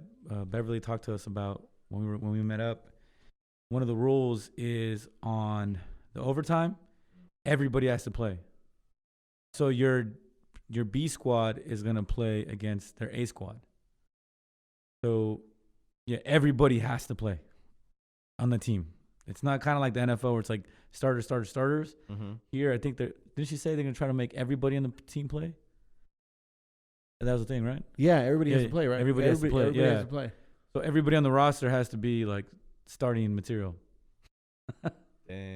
Beverly talked to us about when we met up. One of the rules is on the overtime. Everybody has to play. So your B squad is going to play against their A squad. So, yeah, everybody has to play on the team. It's not kind of like the NFL where it's like starters. Mm-hmm. Here, I think didn't she say they're going to try to make everybody on the team play? That was the thing, right? Yeah, everybody has to play, right? Everybody has to play. Everybody has to play. So everybody on the roster has to be like starting material.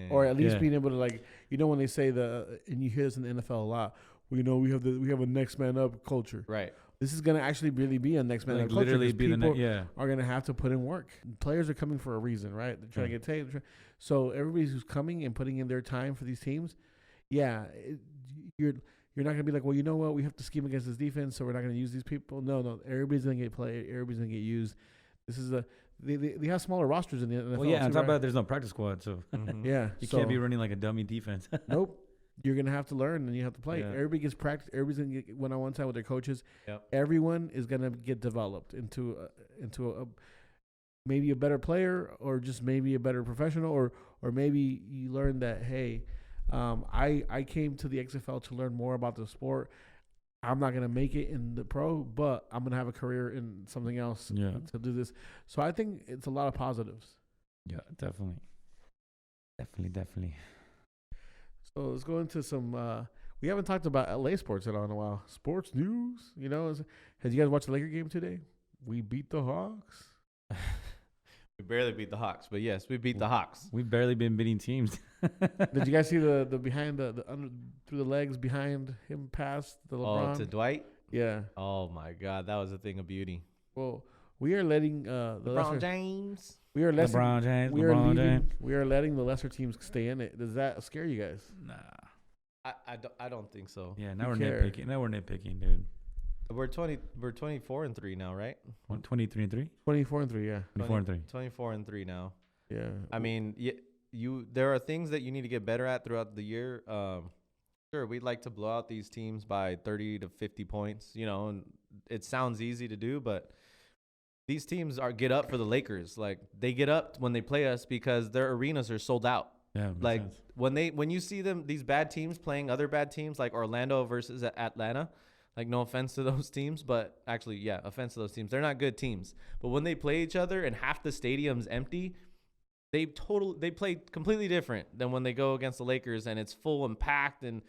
Or at least being able to, like, you know, when they say and you hear this in the NFL a lot, we have a next man up culture. Right. This is going to actually really be a next man up culture. Literally be people are going to have to put in work. Players are coming for a reason, right? They're trying to get taken. So everybody who's coming and putting in their time for these teams, you're not going to be like, well, you know what? We have to scheme against this defense, so we're not going to use these people. No. Everybody's going to get played. Everybody's going to get used. This is they have smaller rosters in the NFL. Well, yeah, on top of that, there's no practice squad, so you can't be running like a dummy defense. Nope. You're going to have to learn and you have to play. Yeah. Everybody gets practice. Everybody's going to get one-on-one time with their coaches. Yep. Everyone is going to get developed into a maybe a better player, or just maybe a better professional, or maybe you learn that, hey, I came to the XFL to learn more about the sport. I'm not going to make it in the pro, but I'm going to have a career in something else to do this. So I think it's a lot of positives. Yeah, definitely. So let's go into some we haven't talked about LA sports in a while. Sports news, you know. Has you guys watched the Laker game today? We beat the Hawks. We barely beat the Hawks, but yes, we beat the Hawks. We've barely been beating teams. Did you guys see the behind the under through the legs behind him pass the LeBron? Oh, to Dwight? Yeah. Oh my God, that was a thing of beauty. Well, we are letting LeBron James. We are letting LeBron James. we are leaving. We are letting the lesser teams stay in it. Does that scare you guys? Nah. I don't think so. Yeah, now Who we're cares? nitpicking. Now we're nitpicking, dude. We're 24-3 now, right? 23-3? 24-3, yeah. 24-3. 24-3 now. Yeah. I mean, there are things that you need to get better at throughout the year. Sure, we'd like to blow out these teams by 30 to 50 points, and it sounds easy to do, but these teams get up for the Lakers. Like, they get up when they play us because their arenas are sold out. Yeah, like sense. when you see these bad teams playing other bad teams, like Orlando versus Atlanta, like, no offense to those teams, but actually, yeah, offense to those teams. They're not good teams. But when they play each other and half the stadium's empty, they play completely different than when they go against the Lakers and it's full and packed, and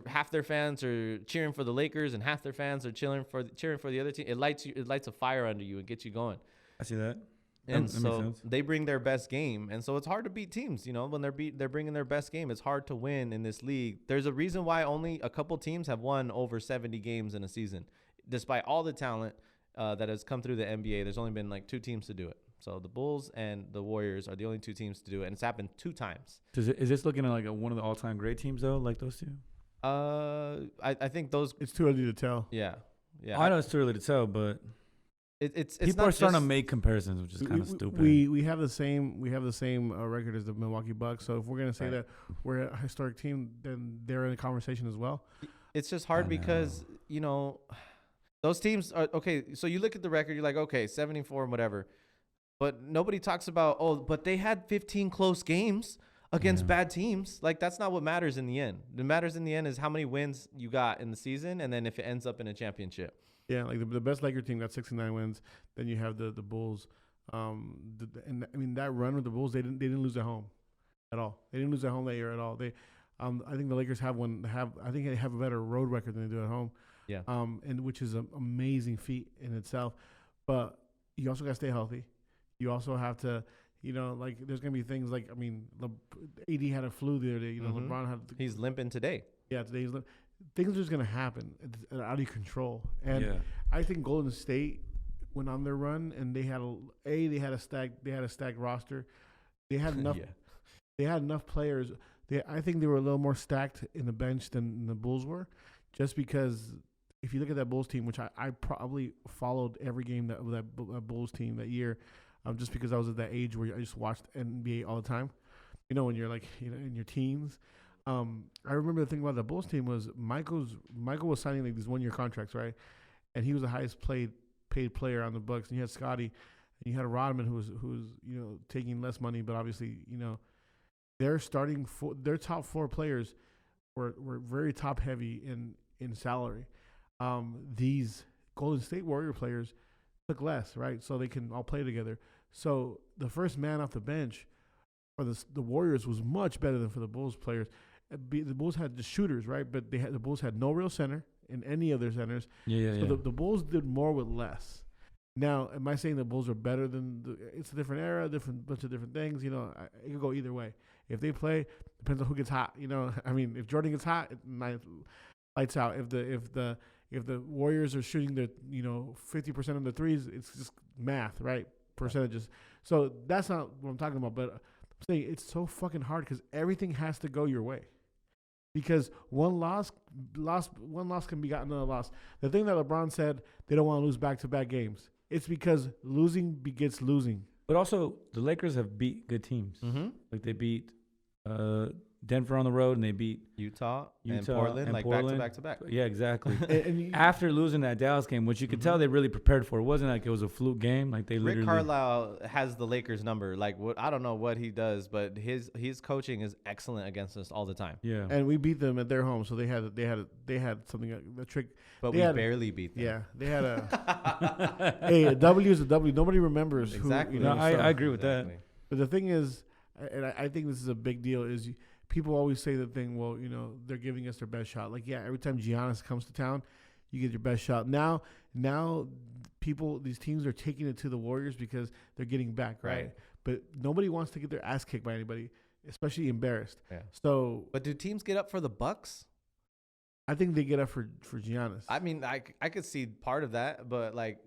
half their fans are cheering for the Lakers and half their fans are cheering for the other team. It lights a fire under you and gets you going. I see that. And that makes so sense. they bring their best game, and so it's hard to beat teams. When they're bringing their best game, it's hard to win in this league. There's a reason why only a couple teams have won over 70 games in a season, despite all the talent that has come through the NBA. There's only been like 2 teams to do it. So the Bulls and the Warriors are the only 2 teams to do it, and it's happened 2 times. Is this looking at like one of the all-time great teams though, like those 2? I think those. It's too early to tell. Yeah. I know it's too early to tell, but it's people not are starting to just- make comparisons, which is kind of stupid. We have the same record as the Milwaukee Bucks. So if we're gonna say Right. that we're a historic team, then they're in the conversation as well. It's just hard because those teams are okay. So you look at the record, you're like, okay, 74 and whatever, but nobody talks about but they had 15 close games against bad teams. Like, that's not what matters in the end. What matters in the end is how many wins you got in the season, and then if it ends up in a championship. Yeah, like the best Laker team got 69 wins. Then you have the Bulls. And I mean, that run with the Bulls, they didn't lose at home at all. They didn't lose at home that year at all. They, I think the Lakers I think they have a better road record than they do at home. Yeah. And which is an amazing feat in itself. But you also got to stay healthy. You also have to, like, there's gonna be things like, I mean, AD had a flu the other day. LeBron had. He's limping today. Yeah, today he's limping. Things are just gonna happen. It's out of your control. And I think Golden State went on their run, and they had a stacked roster. They had enough. They had enough players. I think they were a little more stacked in the bench than the Bulls were, just because if you look at that Bulls team, which I probably followed every game that Bulls team that year, just because I was at that age where I just watched NBA all the time. When you're like in your teens. I remember the thing about the Bulls team was Michael was signing like these 1-year contracts, right? And he was the highest paid player on the Bucks. And you had Scotty, and you had Rodman who was taking less money, but obviously their top 4 players were very top heavy in salary. These Golden State Warrior players took less, right? So they can all play together. So the first man off the bench for the Warriors was much better than for the Bulls players. The Bulls had the shooters, right? But the Bulls had no real center in any of their centers. So the Bulls did more with less. Now, am I saying the Bulls are better than it's a different era, bunch of different things. It could go either way. If they play, depends on who gets hot. I mean, if Jordan gets hot, lights out. If the Warriors are shooting their 50% of the threes, it's just math, right? Percentages. So that's not what I'm talking about. But I'm saying it's so fucking hard because everything has to go your way. Because one loss can be gotten another loss. The thing that LeBron said, they don't want to lose back-to-back games. It's because losing begets losing. But also, the Lakers have beat good teams. Mm-hmm. Like they beat Denver on the road, and they beat Utah and Portland, like back to back. Yeah, exactly. and After losing that Dallas game, which you could tell they really prepared for, it wasn't like it was a fluke game. Like they Rick Carlisle has the Lakers number. Like I don't know what he does, but his coaching is excellent against us all the time. Yeah, and we beat them at their home, so they had something a trick. But we barely beat them. Yeah, they had a a W is a W. Nobody remembers exactly. who. I agree with that. But the thing is, and I think this is a big deal, is people always say the thing, well, they're giving us their best shot. Like, yeah, every time Giannis comes to town, you get your best shot. Now these teams are taking it to the Warriors because they're getting back, right? But nobody wants to get their ass kicked by anybody, especially embarrassed. Yeah. So, but do teams get up for the Bucks? I think they get up for Giannis. I mean, I could see part of that, but like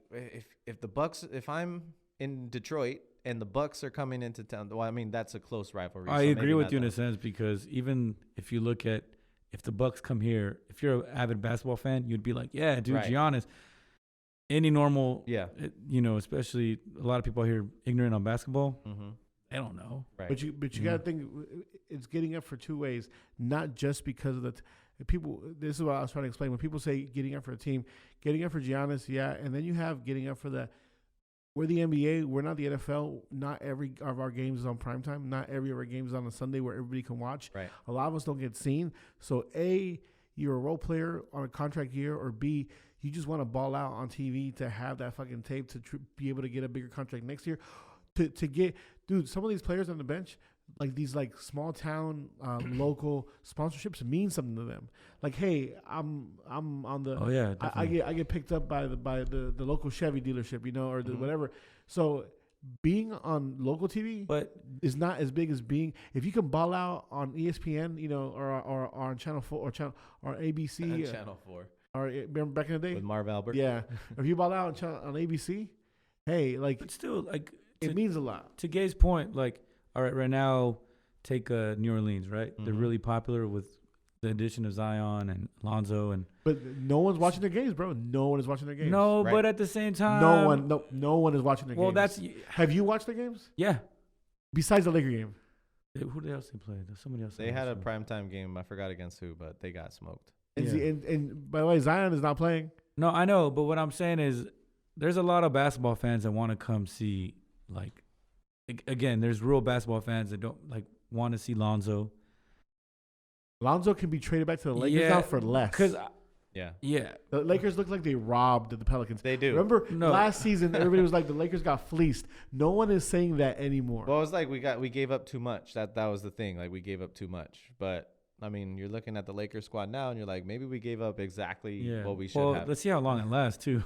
if the Bucks, if I'm in Detroit and the Bucks are coming into town, well, I mean that's a close rivalry. I agree with you in a sense, because even if you look at if the Bucks come here, if you're an avid basketball fan, you'd be like, yeah, dude, Giannis. Any normal, especially a lot of people here ignorant on basketball. Mm-hmm. They don't know, right? But you gotta think it's getting up for two ways, not just because of the people. This is what I was trying to explain. When people say getting up for a team, getting up for Giannis, and then you have getting up for we're the NBA. We're not the NFL. Not every of our games is on primetime. Not every of our games is on a Sunday where everybody can watch. Right. A lot of us don't get seen. So A, you're a role player on a contract year, or B, you just want to ball out on TV to have that fucking tape to be able to get a bigger contract next year. To get, dude, some of these players on the bench, like these like small town local sponsorships mean something to them. Like, hey, I'm on the I get picked up by the local Chevy dealership, or the whatever. So being on local TV is not as big as being if you can ball out on ESPN, or on Channel 4 or ABC, Channel 4. Or remember back in the day with Marv Albert. Yeah, if you ball out on ABC, hey, like, but still, like, it means a lot. To Gabe's point, like, all right now, take New Orleans, right? Mm-hmm. They're really popular with the addition of Zion and Lonzo, but no one's watching their games, bro. No one is watching their games. No, but at the same time, no one is watching their games. Have you watched their games? Yeah. Besides the Laker game, who else they played? Somebody else. They had a primetime game. I forgot against who, but they got smoked. And by the way, Zion is not playing. No, I know, but what I'm saying is, there's a lot of basketball fans that want to come see, like, again, there's real basketball fans that don't want to see Lonzo. Lonzo can be traded back to the Lakers now for less. Yeah. The Lakers look like they robbed the Pelicans. They do. Remember last season, everybody was like the Lakers got fleeced. No one is saying that anymore. Well, it was like we gave up too much. That was the thing. Like, we gave up too much. But I mean, you're looking at the Lakers squad now, and you're like, maybe we gave up exactly what we should have. Well, let's see how long it lasts too.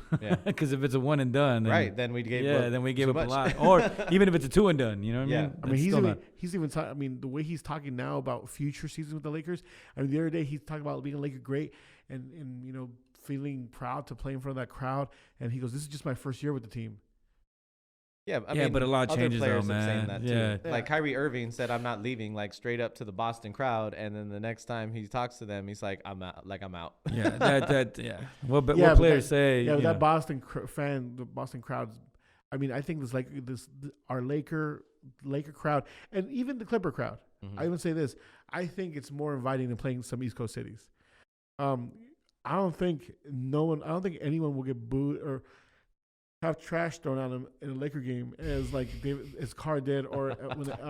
Because if it's a one and done, then we gave up. Then we gave up a lot. Or even if it's a two and done, you know what I mean? I mean, he's even talking. I mean, the way he's talking now about future seasons with the Lakers. I mean, the other day he's talking about being a Laker great and feeling proud to play in front of that crowd. And he goes, "This is just my first year with the team." Yeah, I mean, but a lot changes though, man. That too. Like Kyrie Irving said, "I'm not leaving," like straight up to the Boston crowd, and then the next time he talks to them, he's like, "I'm out." Like, I'm out. Yeah. What players say? Yeah, that Boston the Boston crowd. I mean, I think our Laker crowd, and even the Clipper crowd. Mm-hmm. I even say this. I think it's more inviting than playing some East Coast cities. I don't think anyone will get booed or have trash thrown on him in a Laker game as Carr did, or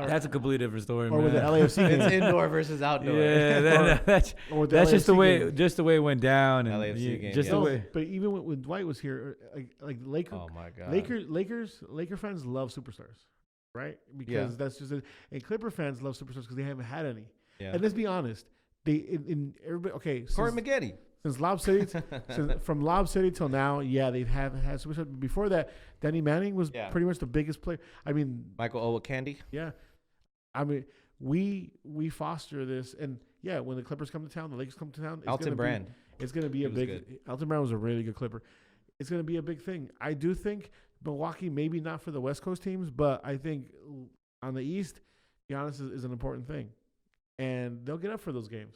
that's a completely different story. Or with the LAFC game. It's indoor versus outdoor. Yeah, that's just the way it went down. And LAFC game. Just the way. But even when Dwight was here, like Laker. Oh my God. Laker fans love superstars, right? Because that's just it. And Clipper fans love superstars because they haven't had any. Yeah. And let's be honest, everybody. Okay, Corey Maggette. Since Lob City, from Lob City till now, they've had superstars. Before that, Danny Manning was pretty much the biggest player. I mean, Michael Owocandi. Yeah, I mean, we foster this, and when the Clippers come to town, the Lakers come to town. Elton Brand. It's going to be a big. Good. Elton Brand was a really good Clipper. It's going to be a big thing. I do think Milwaukee, maybe not for the West Coast teams, but I think on the East, Giannis is an important thing, and they'll get up for those games.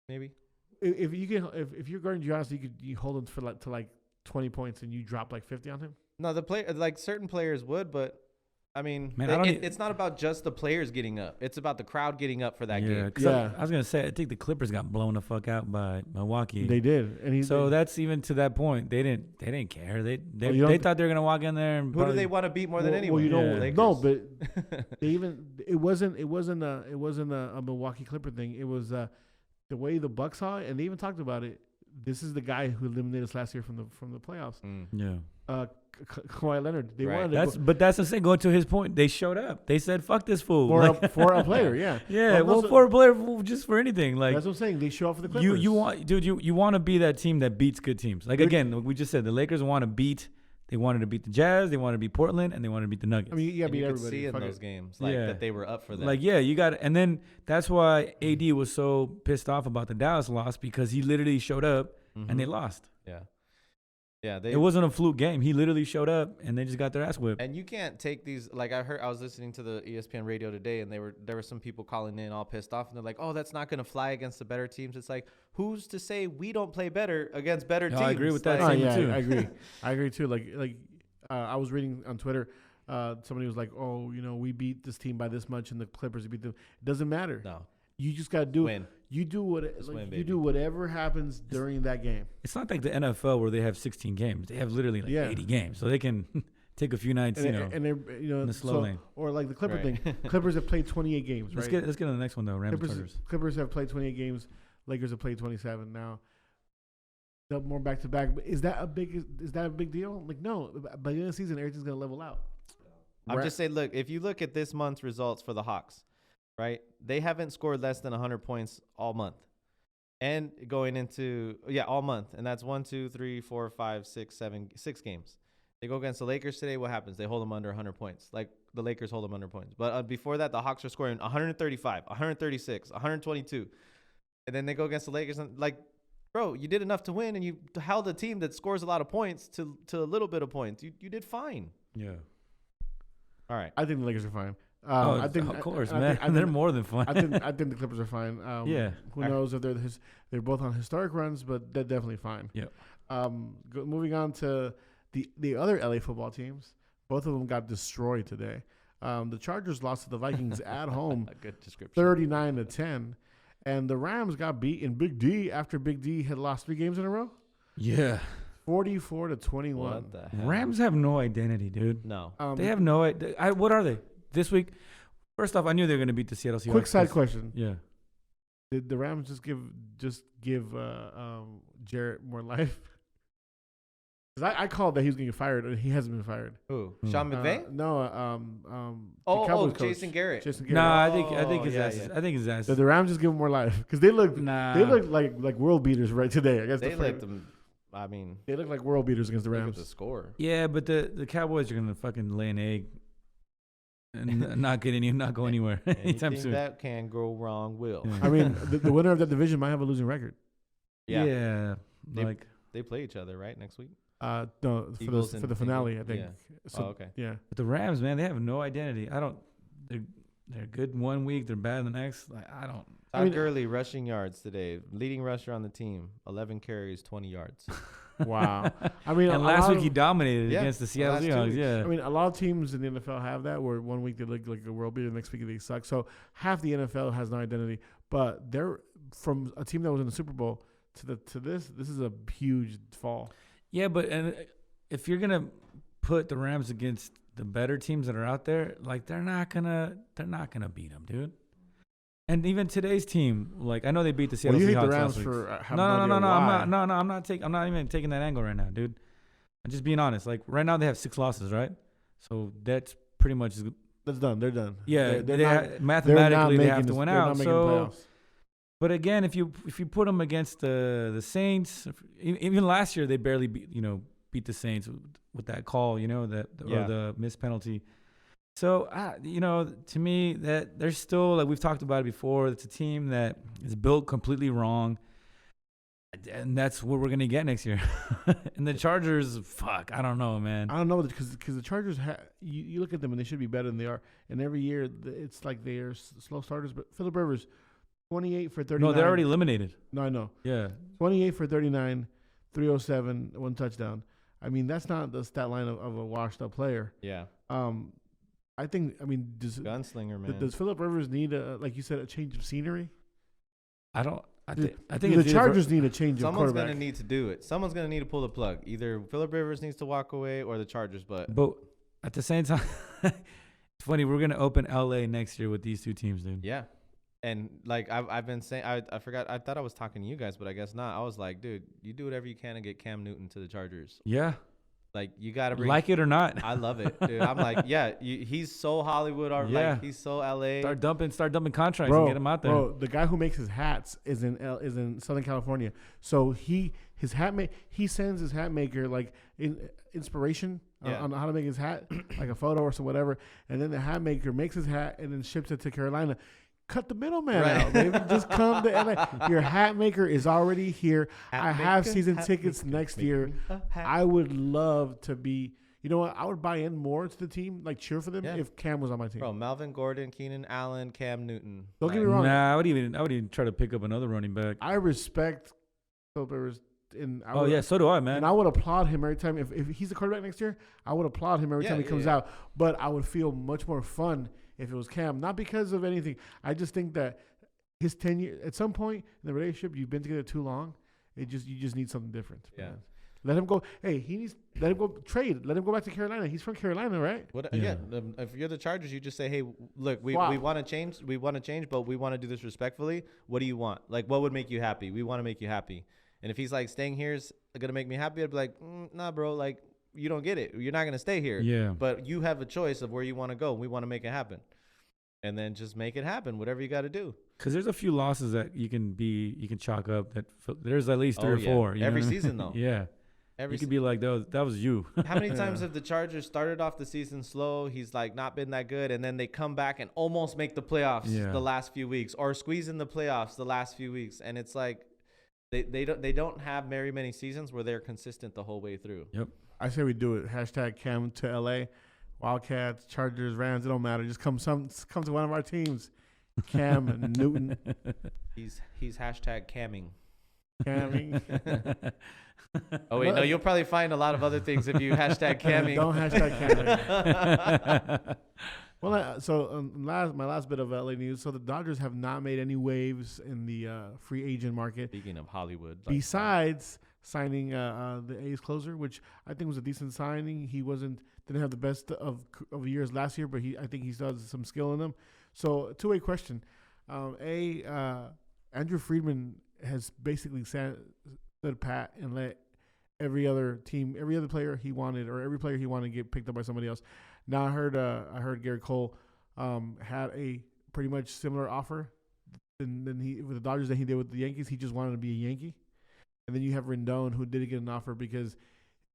Maybe. If you're guarding Giannis, you hold him to like 20 points and you drop like 50 on him. No, certain players would, but I mean, it's not about just the players getting up. It's about the crowd getting up for that game. I was gonna say, I think the Clippers got blown the fuck out by Milwaukee. They did, and that's even to that point. They didn't care. They thought they were gonna walk in there and who do they want to beat more than anyone? No, but it wasn't a Milwaukee Clipper thing. It was the way the Bucks saw it, and they even talked about it. This is the guy who eliminated us last year from the playoffs. Kawhi Leonard. They Right. wanted to But that's the thing. Going to his point, they showed up. They said, "Fuck this fool." for a player, yeah. Yeah, well, for a player, just for anything. Like that's what I'm saying. They show up for the Clippers. you want to be that team that beats good teams. Like again, we just said the Lakers wanted to beat the Jazz, they wanted to beat Portland, and they wanted to beat the Nuggets. I mean, you gotta beat you could everybody. see in Fuck those it. games that they were up for that. Like you got it. And then that's why AD was so pissed off about the Dallas loss because he literally showed up and they lost. Yeah. Yeah, It wasn't a fluke game. He literally showed up and they just got their ass whipped. and you can't take these. Like I was listening to the ESPN radio today, and there were some people calling in all pissed off, and they're like, "Oh, that's not going to fly against the better teams." It's like, who's to say we don't play better against better teams? I agree with that. Like, Too. I agree. I agree too. Like I was reading on Twitter. Somebody was like, "Oh, we beat this team by this much, and the Clippers beat them." It doesn't matter. No, You just gotta do win. You do win, you do whatever happens during that game. It's not like the NFL where they have 16 games. They have literally 80 games, so they can take a few nights, And they're in the slow lane. Or like the Clipper Right. thing. Clippers have played 28 games. Let's Right. get to the next one though. Rams Chargers. Clippers have played 28 games. Lakers have played 27 now. More back to back. Is that a big deal? Like no. By the end of the season, everything's gonna level out. I'm just saying. Look, if you look at this month's results for the Hawks, right? They haven't scored less than 100 points all month, and going into all month, and that's 1, 2, 3, 4, 5, 6, 7, 6 games. They go against the Lakers today. What happens? They hold them under 100 points. Like the Lakers hold them under points. But before that, the Hawks are scoring 135, 136, 122, and then they go against the Lakers and like, bro, you did enough to win, and you held a team that scores a lot of points to a little bit of points. You did fine. Yeah. All right. I think the Lakers are fine. I think, of course, man. They're more than fine. I think the Clippers are fine. Who knows if they're both on historic runs, but they're definitely fine. Yeah. Moving on to the other LA football teams, both of them got destroyed today. The Chargers lost to the Vikings at home, A good description. 39-10, and the Rams got beat in Big D after Big D had lost 3 games in a row, Yeah. 44-21. What the hell? Rams have no identity, dude. No. They have no idea. What are they this week? First off, I knew they were going to beat the Seattle Seahawks. Quick side question: Yeah. Did the Rams just give Jarrett more life? Because I called that he was going to get fired, and he hasn't been fired. Who? Sean McVay? No. The Cowboys coach, Jason Garrett. No, I think his yeah, ass. yeah. I think his ass. Did the Rams just give him more life? Because they looked Nah. like world beaters right today. I guess They looked them. I mean, they look like world beaters against the look at Rams. the score. Yeah, but the Cowboys are gonna fucking lay an egg and not go anywhere anytime Anything soon. that can go wrong will. Yeah. I mean, the winner of that division might have a losing record. Yeah. They- like They play each other, right, next week? No, Eagles for and the finale, Eagles. I think. Yeah. So, Okay. Yeah. but the Rams, man, they have no identity. They're good one week, they're bad the next. Like I don't. Todd Gurley rushing yards today. Leading rusher on the team. 11 carries, 20 yards. Wow. I mean, And last week he dominated against the Seattle last 2 Seahawks. weeks. Yeah. I mean, a lot of teams in the NFL have that, where one week they look like a world beater, the next week they suck. So half the NFL has no identity. But they're from a team that was in the Super Bowl to this. This is a huge fall. Yeah, but if you're gonna put the Rams against the better teams that are out there, like they're not gonna beat them, dude. And even today's team, like I know they beat the Seattle You hate Seahawks the Rams last week. for No, I'm not even taking that angle right now, dude. I'm just being honest. Like right now they have 6 losses, right? So that's pretty much That's done. They're done. yeah. They're Mathematically they have to this- win they're out. not making the So, playoffs. but again, if you put them against the Saints, even last year they barely beat the Saints with that call, or the missed penalty. So, to me, that they're still, like we've talked about it before, it's a team that is built completely wrong. And that's what we're going to get next year. And the Chargers, fuck, I don't know, man. I don't know, because the Chargers, you look at them and they should be better than they are. And every year it's like they are slow starters. But Phillip Rivers, 28 for 39. No, they're already eliminated. No, I know. Yeah. 28 for 39, 307, 1 touchdown. I mean, that's not the stat line of a washed-up player. Yeah. I think, does Gunslinger, man. Does Phillip Rivers need, like you said, a change of scenery? I think the Chargers need a change of Someone's quarterback. going to need to do it. Someone's going to need to pull the plug. Either Phillip Rivers needs to walk away or the Chargers. But at the same time, it's funny, we're going to open LA next year with these 2 teams, dude. yeah. And like I've been saying, I forgot. I thought I was talking to you guys, but I guess not. I was like, dude, you do whatever you can to get Cam Newton to the Chargers. Yeah. Like, you got to bring. Like it or not. I love it, dude. I'm like, yeah, he's so Hollywood. Or like, he's so LA. Start dumping contracts and get him out there. Bro, the guy who makes his hats is in Southern California. So he sends his hat maker like inspiration on how to make his hat, like a photo or so whatever, and then the hat maker makes his hat and then ships it to Carolina. Cut the middleman out, baby. Just come to LA. Your hat maker is already here. I have season tickets next year. I would love to be. You know what? I would buy in more to the team, like cheer for them, if Cam was on my team. Bro, Melvin Gordon, Keenan Allen, Cam Newton. Don't get me wrong. Nah, I would even try to pick up another running back. I respect Philip. So do I, man. And I would applaud him every time. If he's the quarterback next year, I would applaud him every time he comes out. But I would feel much more fun if it was Cam. Not because of anything. I just think that his tenure, at some point in the relationship, you've been together too long. You just need something different. Yeah. Man. Let him go. Hey, let him go trade. Let him go back to Carolina. He's from Carolina, right? If you're the Chargers, you just say, hey, look, we want to change. We want to change, but we want to do this respectfully. What do you want? Like, what would make you happy? We want to make you happy. And if he's like, staying here is going to make me happy, I'd be like, nah, bro, like, you don't get it. You're not going to stay here. Yeah. But you have a choice of where you want to go. We want to make it happen. And then just make it happen, whatever you got to do. Because there's a few losses that you can chalk up. That there's at least 3 or 4. Every season, though. Yeah. You could be like, that was you. How many times have the Chargers started off the season slow? He's like not been that good, and then they come back and almost make the playoffs the last few weeks, or squeeze in the playoffs the last few weeks, and it's like they don't have very many seasons where they're consistent the whole way through. Yep. I say we do it. Hashtag Cam to LA, Wildcats, Chargers, Rams. It don't matter. Just come to one of our teams. Cam Newton. He's hashtag camming. Camming. Oh wait, no, you'll probably find a lot of other things if you hashtag camming. Don't hashtag camming. Well, my last bit of LA news. So the Dodgers have not made any waves in the free agent market. Speaking of Hollywood, besides signing the A's closer, which I think was a decent signing. He didn't have the best of years last year, but I think he still has some skill in him. So, two-way question: Andrew Friedman has basically stood pat and let every other player he wanted, or every player he wanted, get picked up by somebody else. Now I heard Garrett Cole had a pretty much similar offer than he with the Dodgers that he did with the Yankees. He just wanted to be a Yankee. And then you have Rendon, who didn't get an offer because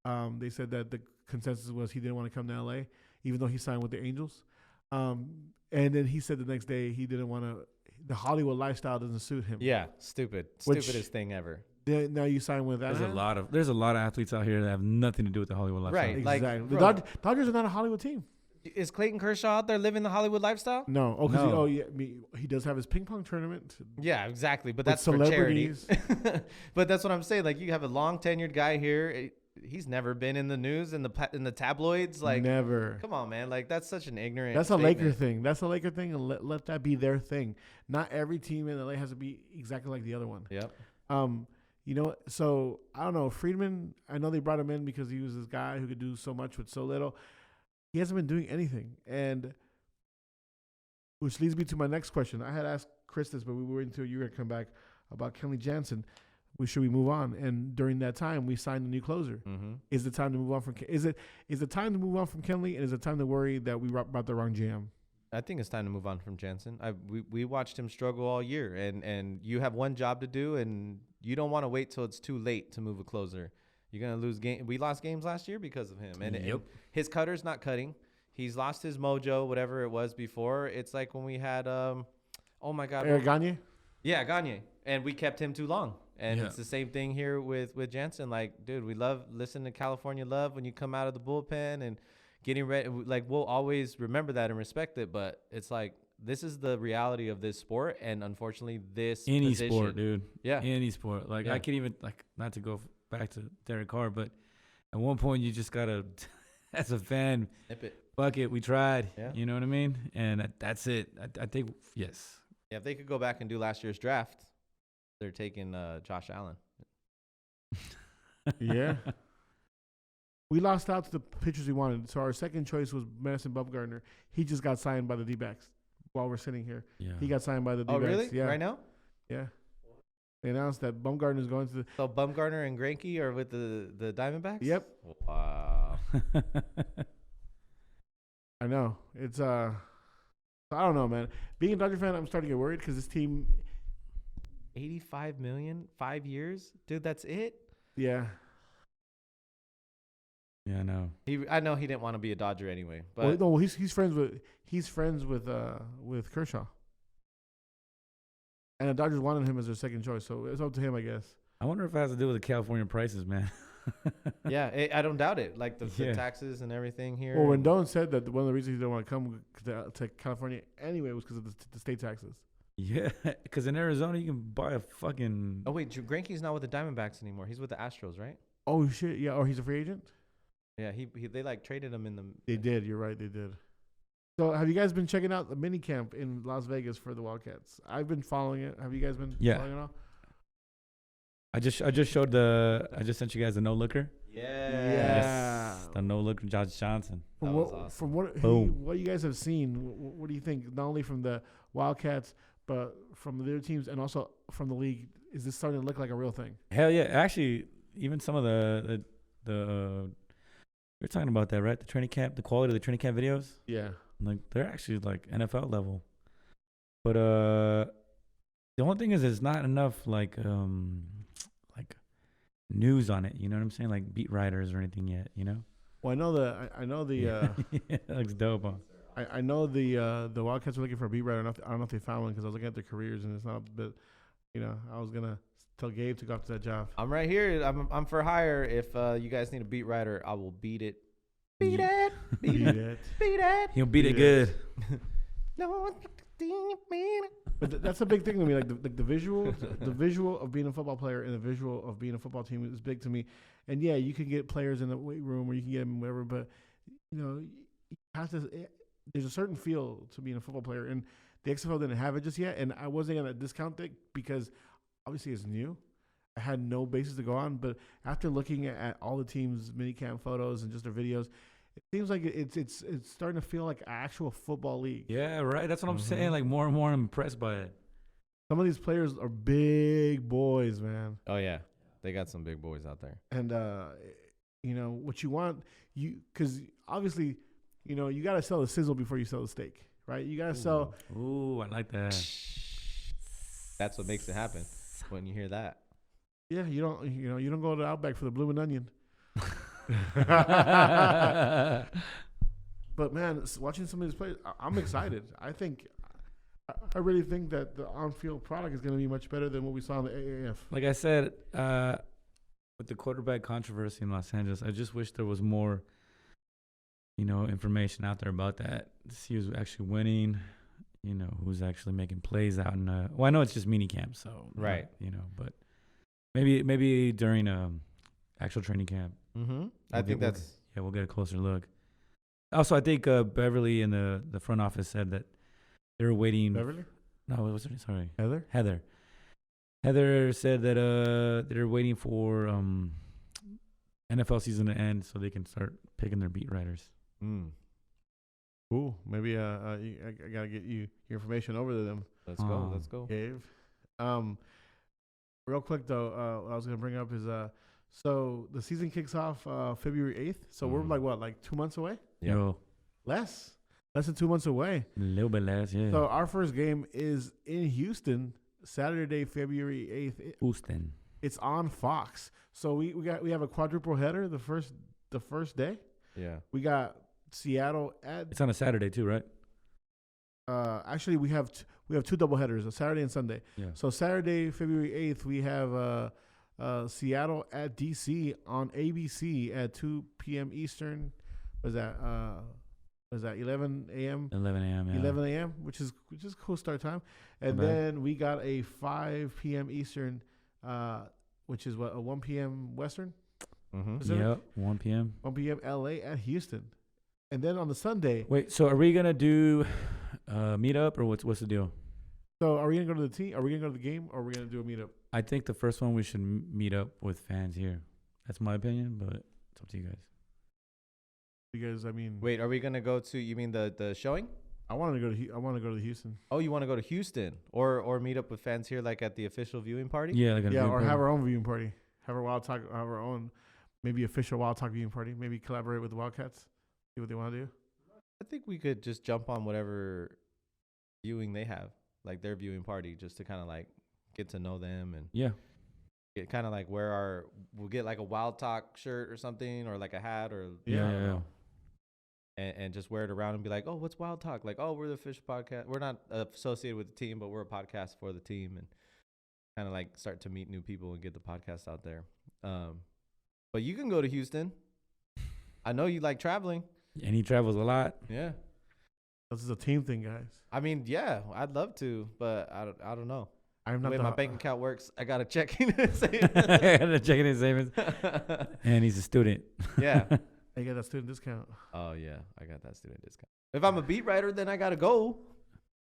they said that the consensus was he didn't want to come to LA, even though he signed with the Angels. And then he said the next day he didn't want to. The Hollywood lifestyle doesn't suit him. Yeah, stupidest thing ever. Now you sign with that. There's a lot of athletes out here that have nothing to do with the Hollywood lifestyle. Right, exactly. The Dodgers are not a Hollywood team. Is Clayton Kershaw out there living the Hollywood lifestyle? No. He does have his ping pong tournament. Yeah, exactly. But that's for charity. But that's what I'm saying. Like, you have a long tenured guy here. He's never been in the news in the tabloids. Like, never. Come on, man. Like, that's such an ignorant. That's statement. That's a Laker thing, and let that be their thing. Not every team in LA has to be exactly like the other one. Yep. So I don't know. Friedman, I know they brought him in because he was this guy who could do so much with so little. He hasn't been doing anything, and which leads me to my next question. I had asked Chris this, but we were until you were gonna come back about Kenley Jansen. Should we move on? And during that time, we signed a new closer. Mm-hmm. Is the time to move on from? Is it time to move on from Kenley? And is it time to worry that we brought the wrong GM? I think it's time to move on from Jansen. We watched him struggle all year, and you have one job to do, and you don't want to wait till it's too late to move a closer. You're gonna lose game. We lost games last year because of him, and his cutter's not cutting. He's lost his mojo, whatever it was before. It's like when we had oh my God, Eric Gagne. Yeah, Gagne, and we kept him too long. And it's the same thing here with Jansen. Like, dude, we listen to California Love when you come out of the bullpen and getting ready. Like, we'll always remember that and respect it. But it's like, this is the reality of this sport. And unfortunately, any position, sport, dude. Yeah. Any sport. Like, I can't even, like, not to go back to Derek Carr, but at one point, you just got to, as a fan, nip it. Fuck it. We tried. Yeah. You know what I mean? And that's it. I think, yes. Yeah, if they could go back and do last year's draft, they're taking Josh Allen. Yeah. We lost out to the pitchers we wanted. So our second choice was Madison Bumgarner. He just got signed by the D-backs while we're sitting here. Yeah. He got signed by the D-backs. Oh, really? Yeah. Right now? Yeah. They announced that Bumgarner is going to the. So Bumgarner and Greinke are with the Diamondbacks? Yep. Wow. I know. It's I don't know, man. Being a Dodger fan, I'm starting to get worried because this team. 85 million, 5 years, dude. That's it. Yeah. Yeah, I know. I know he didn't want to be a Dodger anyway, but Well, no, he's friends with Kershaw. And the Dodgers wanted him as their second choice, so it's up to him, I guess. I wonder if it has to do with the California prices, man. yeah, I don't doubt it. Like the Yeah. taxes and everything here. Well, Rendon said that one of the reasons he didn't want to come to California anyway was because of the state taxes. Yeah, because in Arizona you can buy a fucking. Oh wait, Greinke's not with the Diamondbacks anymore. He's with the Astros, right? Oh shit! Yeah, or he's a free agent. Yeah, they like traded him in the. They did. You're right. They did. So, have you guys been checking out the mini camp in Las Vegas for the Wildcats? I've been following it. Have you guys been following it all? I just sent you guys a no looker. Yes. The no looker Josh Johnson. From was awesome. From what you guys have seen, what do you think? Not only from the Wildcats, but from their teams and also from the league, is this starting to look like a real thing? Hell yeah! Actually, even some of the we're talking about that, right? The training camp, the quality of the training camp videos. Yeah. Like they're actually like NFL level. But the only thing is there's not enough like news on it, you know what I'm saying? Like beat writers or anything yet, you know? Well, I know the yeah, that looks dope, huh? I know the Wildcats are looking for a beat writer. I don't know if they found one because I was looking at their careers and it's not. But I was gonna tell Gabe to go after that job. I'm right here. I'm for hire. If you guys need a beat writer, I will beat it. Beat it. Beat it. Beat it. He'll beat it good. No, But that's a big thing to me. Like the visual of being a football player and the visual of being a football team is big to me. And yeah, you can get players in the weight room or you can get them whatever, but you have to. There's a certain feel to being a football player, and the XFL didn't have it just yet. And I wasn't gonna discount it because obviously it's new. I had no basis to go on, but after looking at all the teams' minicamp photos and just their videos, it seems like it's starting to feel like an actual football league. Yeah, right. That's what I'm saying. Like more and more, I'm impressed by it. Some of these players are big boys, man. Oh yeah, they got some big boys out there. And what you want, because obviously, you got to sell the sizzle before you sell the steak, right? You got to sell. Ooh, I like that. That's what makes it happen when you hear that. Yeah, you don't go to Outback for the blooming onion. But man, watching some of these players, I'm excited. I really think that the on-field product is going to be much better than what we saw in the AAF. Like I said, with the quarterback controversy in Los Angeles, I just wish there was more, information out there about that. To see who's actually winning, who's actually making plays out in. Well, I know it's just mini camp, so right, but maybe during actual training camp. Mm-hmm. I think we'll get a closer look. Also, I think Beverly in the front office said that they were waiting. Beverly? No, what was her name? Sorry. Heather. Heather said that they're waiting for NFL season to end so they can start picking their beat writers. Cool. Maybe I gotta get you your information over to them. Let's go. Gabe. Real quick though, what I was gonna bring up is so the season kicks off February 8th. So we're like 2 months away? Yeah. Yo. Less than 2 months away. A little bit less, yeah. So our first game is in Houston, Saturday, February 8th. Houston. It's on Fox. So we have a quadruple header the first day. Yeah. We got Seattle at. It's on a Saturday too, right? Actually, we have two double headers, a Saturday and Sunday. Yeah. So Saturday, February 8th, we have Seattle at DC on ABC at 2 p.m. Eastern. Was that 11 a.m.? 11 a.m. Yeah. 11 a.m., which is cool start time. And then we got a 5 p.m. Eastern, which is a 1 p.m. Western. Mm-hmm. Yep, 1 p.m. 1 p.m. LA at Houston. And then on the Sunday. Wait, so are we gonna do meetup or what's the deal? So are we gonna go to the team? Are we gonna go to the game, or are we gonna do a meetup? I think the first one we should meet up with fans here. That's my opinion, but it's up to you guys. Because wait, are we gonna go to? You mean the showing? I want to go to Houston. Oh, you want to go to Houston or meet up with fans here, like at the official viewing party? Yeah, like or have our own viewing party. Have our own, maybe official Wild Talk viewing party. Maybe collaborate with the Wildcats. See what they want to do. I think we could just jump on whatever viewing they have, like their viewing party, just to kind of like get to know them and get kind of like we'll get like a Wild Talk shirt or something, or like a hat or yeah. And just wear it around and be like, oh, what's Wild Talk? Like, oh, we're the official podcast. We're not associated with the team, but we're a podcast for the team, and kind of like start to meet new people and get the podcast out there. But you can go to Houston. I know you like traveling. And he travels a lot. Yeah. This is a team thing, guys. I mean, yeah, I'd love to, but I don't know. I'm not the way my bank account works. I got to check in and I got to check in his savings. And he's a student. Yeah. I got that student discount. Oh, yeah. I got that student discount. If I'm a beat writer, then I got to go.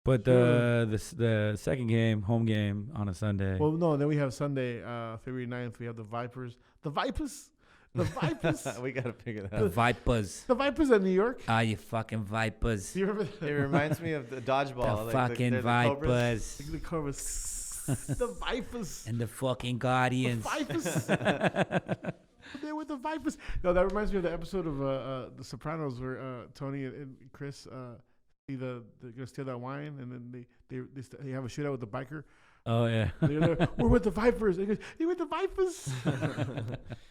But the second game, home game on a Sunday. Well, no, then we have Sunday, February 9th. We have the Vipers. The Vipers? The Vipers? We got to figure that out. The Vipers. The Vipers at New York. Ah, you fucking Vipers. Do you remember that? It reminds me of the dodgeball. The fucking Vipers. The Cobras. The Vipers. And the fucking Guardians. The Vipers. They're with the Vipers. No, that reminds me of the episode of The Sopranos where Tony and Chris they're gonna steal that wine, and then they have a shootout with the biker. Oh yeah. We're with the Vipers. They goes, you're with the Vipers.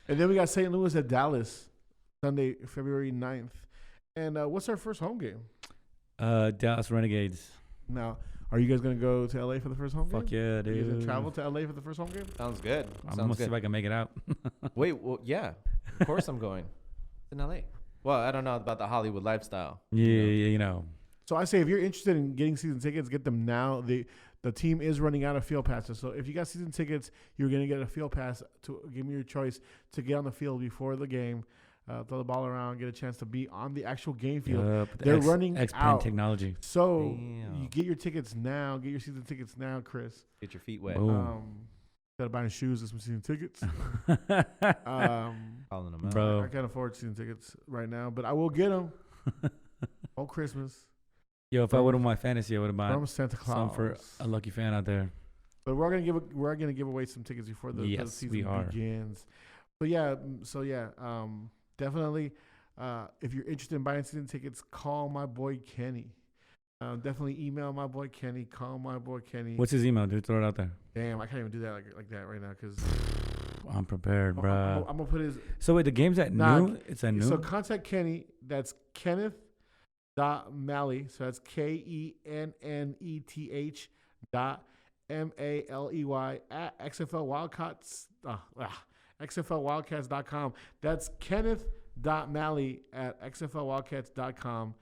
And then we got St. Louis at Dallas, Sunday, February 9th. And what's our first home game? Dallas Renegades. Now, are you guys gonna go to LA for the first home game? Fuck yeah, dude. Are you guys gonna travel to LA for the first home game? Sounds good. I'm gonna see if I can make it out. Wait, well, yeah, of course I'm going. It's in LA. Well, I don't know about the Hollywood lifestyle. Yeah, you know. So I say, if you're interested in getting season tickets, get them now. The team is running out of field passes. So if you got season tickets, you're going to get a field pass. To give me your choice to get on the field before the game, throw the ball around, get a chance to be on the actual game field. They're running out. Technology. So you get your tickets now. Get your season tickets now, Chris. Get your feet wet. Instead of buying shoes and some season tickets. Calling them out. Bro. I can't afford season tickets right now, but I will get them. All Christmas. Yo, if I would have my fantasy, I would have bought from Santa Claus. Some for a lucky fan out there. But we're gonna give away some tickets before the season begins. Definitely. If you're interested in buying season tickets, call my boy Kenny. Definitely email my boy Kenny. Call my boy Kenny. What's his email, dude? Throw it out there. Damn, I can't even do that like that right now because I'm prepared, bro. I'm gonna put his. So wait, the game's at noon. It's at noon. So contact Kenny. That's Kenneth.Malley. So that's KENNETH .MALEY at XFL Wildcats. XFLWildcats.com. That's Kenneth.Malley at XFLWildcats.com.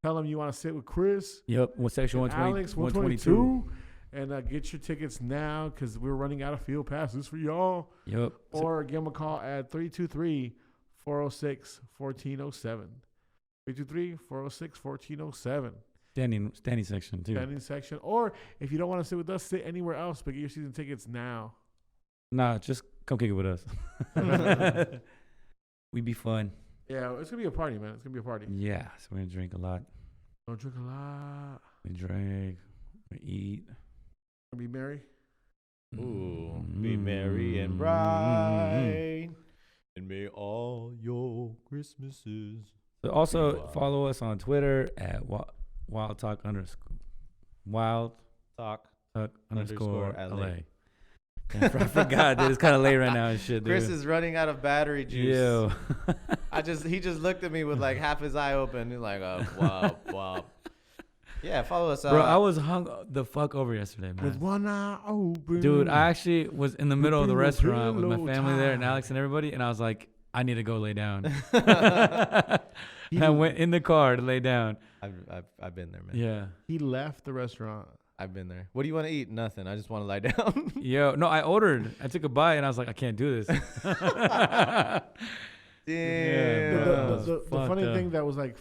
Tell them you want to sit with Chris. Yep. What section? 120, Alex, 122. And get your tickets now because we're running out of field passes for y'all. Yep. Or give them a call at 323-406-1407. 323-406-1407. Standing section, too. Standing section. Or if you don't want to sit with us, sit anywhere else, but get your season tickets now. Nah, just come kick it with us. We'd be fun. Yeah, it's going to be a party, man. It's going to be a party. Yeah, so we're going to drink a lot. Don't drink a lot. We drink. We eat. Be merry. Ooh, be merry and bright, and may all your Christmases. So also follow us on Twitter at Wild Talk _ Wild Talk _ LA. I forgot, dude. It's kind of late right now and shit, dude. Chris is running out of battery juice. Ew. He just looked at me with like half his eye open. He's like, oh, wow. Yeah, follow us out. Bro, I was hung the fuck over yesterday, man. With one eye open. Dude, I actually was in the middle of the restaurant with my family there and Alex and everybody, and I was like, I need to go lay down. And I went in the car to lay down. I've been there, man. Yeah. He left the restaurant. I've been there. What do you want to eat? Nothing. I just want to lie down. Yo, no, I ordered. I took a bite, and I was like, I can't do this. Damn. Yeah, the funny thing that was like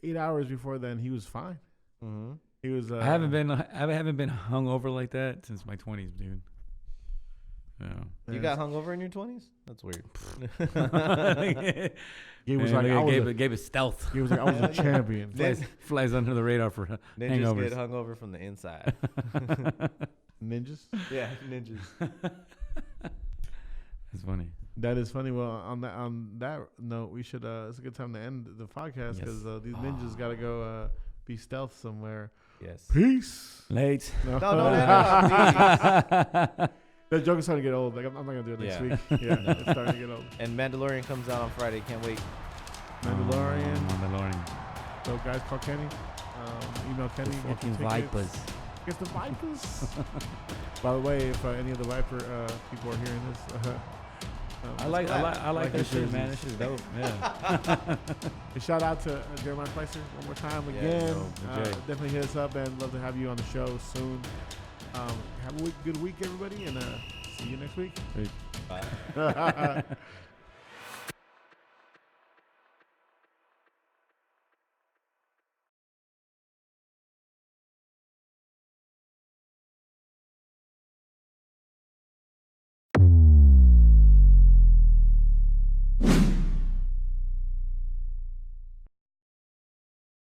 8 hours before then, he was fine. Mm-hmm. He was. I haven't been hungover like that since my 20s, dude. Yeah. You got hungover in your 20s? That's weird. Gabe was Man, like, look at Gabe is stealth. He was like, I was a champion. Flies under the radar for Ninjas hangovers. get hungover from the inside. Ninjas? Yeah, ninjas. It's funny. That is funny. Well, on that note, we should. It's a good time to end the podcast because these ninjas got to go be stealth somewhere. Yes. Peace. Late. No. That joke is starting to get old. Like I'm not gonna do it next week. Yeah, it's starting to get old. And Mandalorian comes out on Friday. Can't wait. Mandalorian. So guys, call Kenny. Email Kenny. The fucking Vipers. Get the Vipers. By the way, if any of the Viper people are hearing this, I like that shit, man. That shit's dope. Yeah. Shout out to Jeremiah Spicer one more time again. Jay. Definitely hit us up and love to have you on the show soon. Have a good week, everybody, and see you next week. Bye.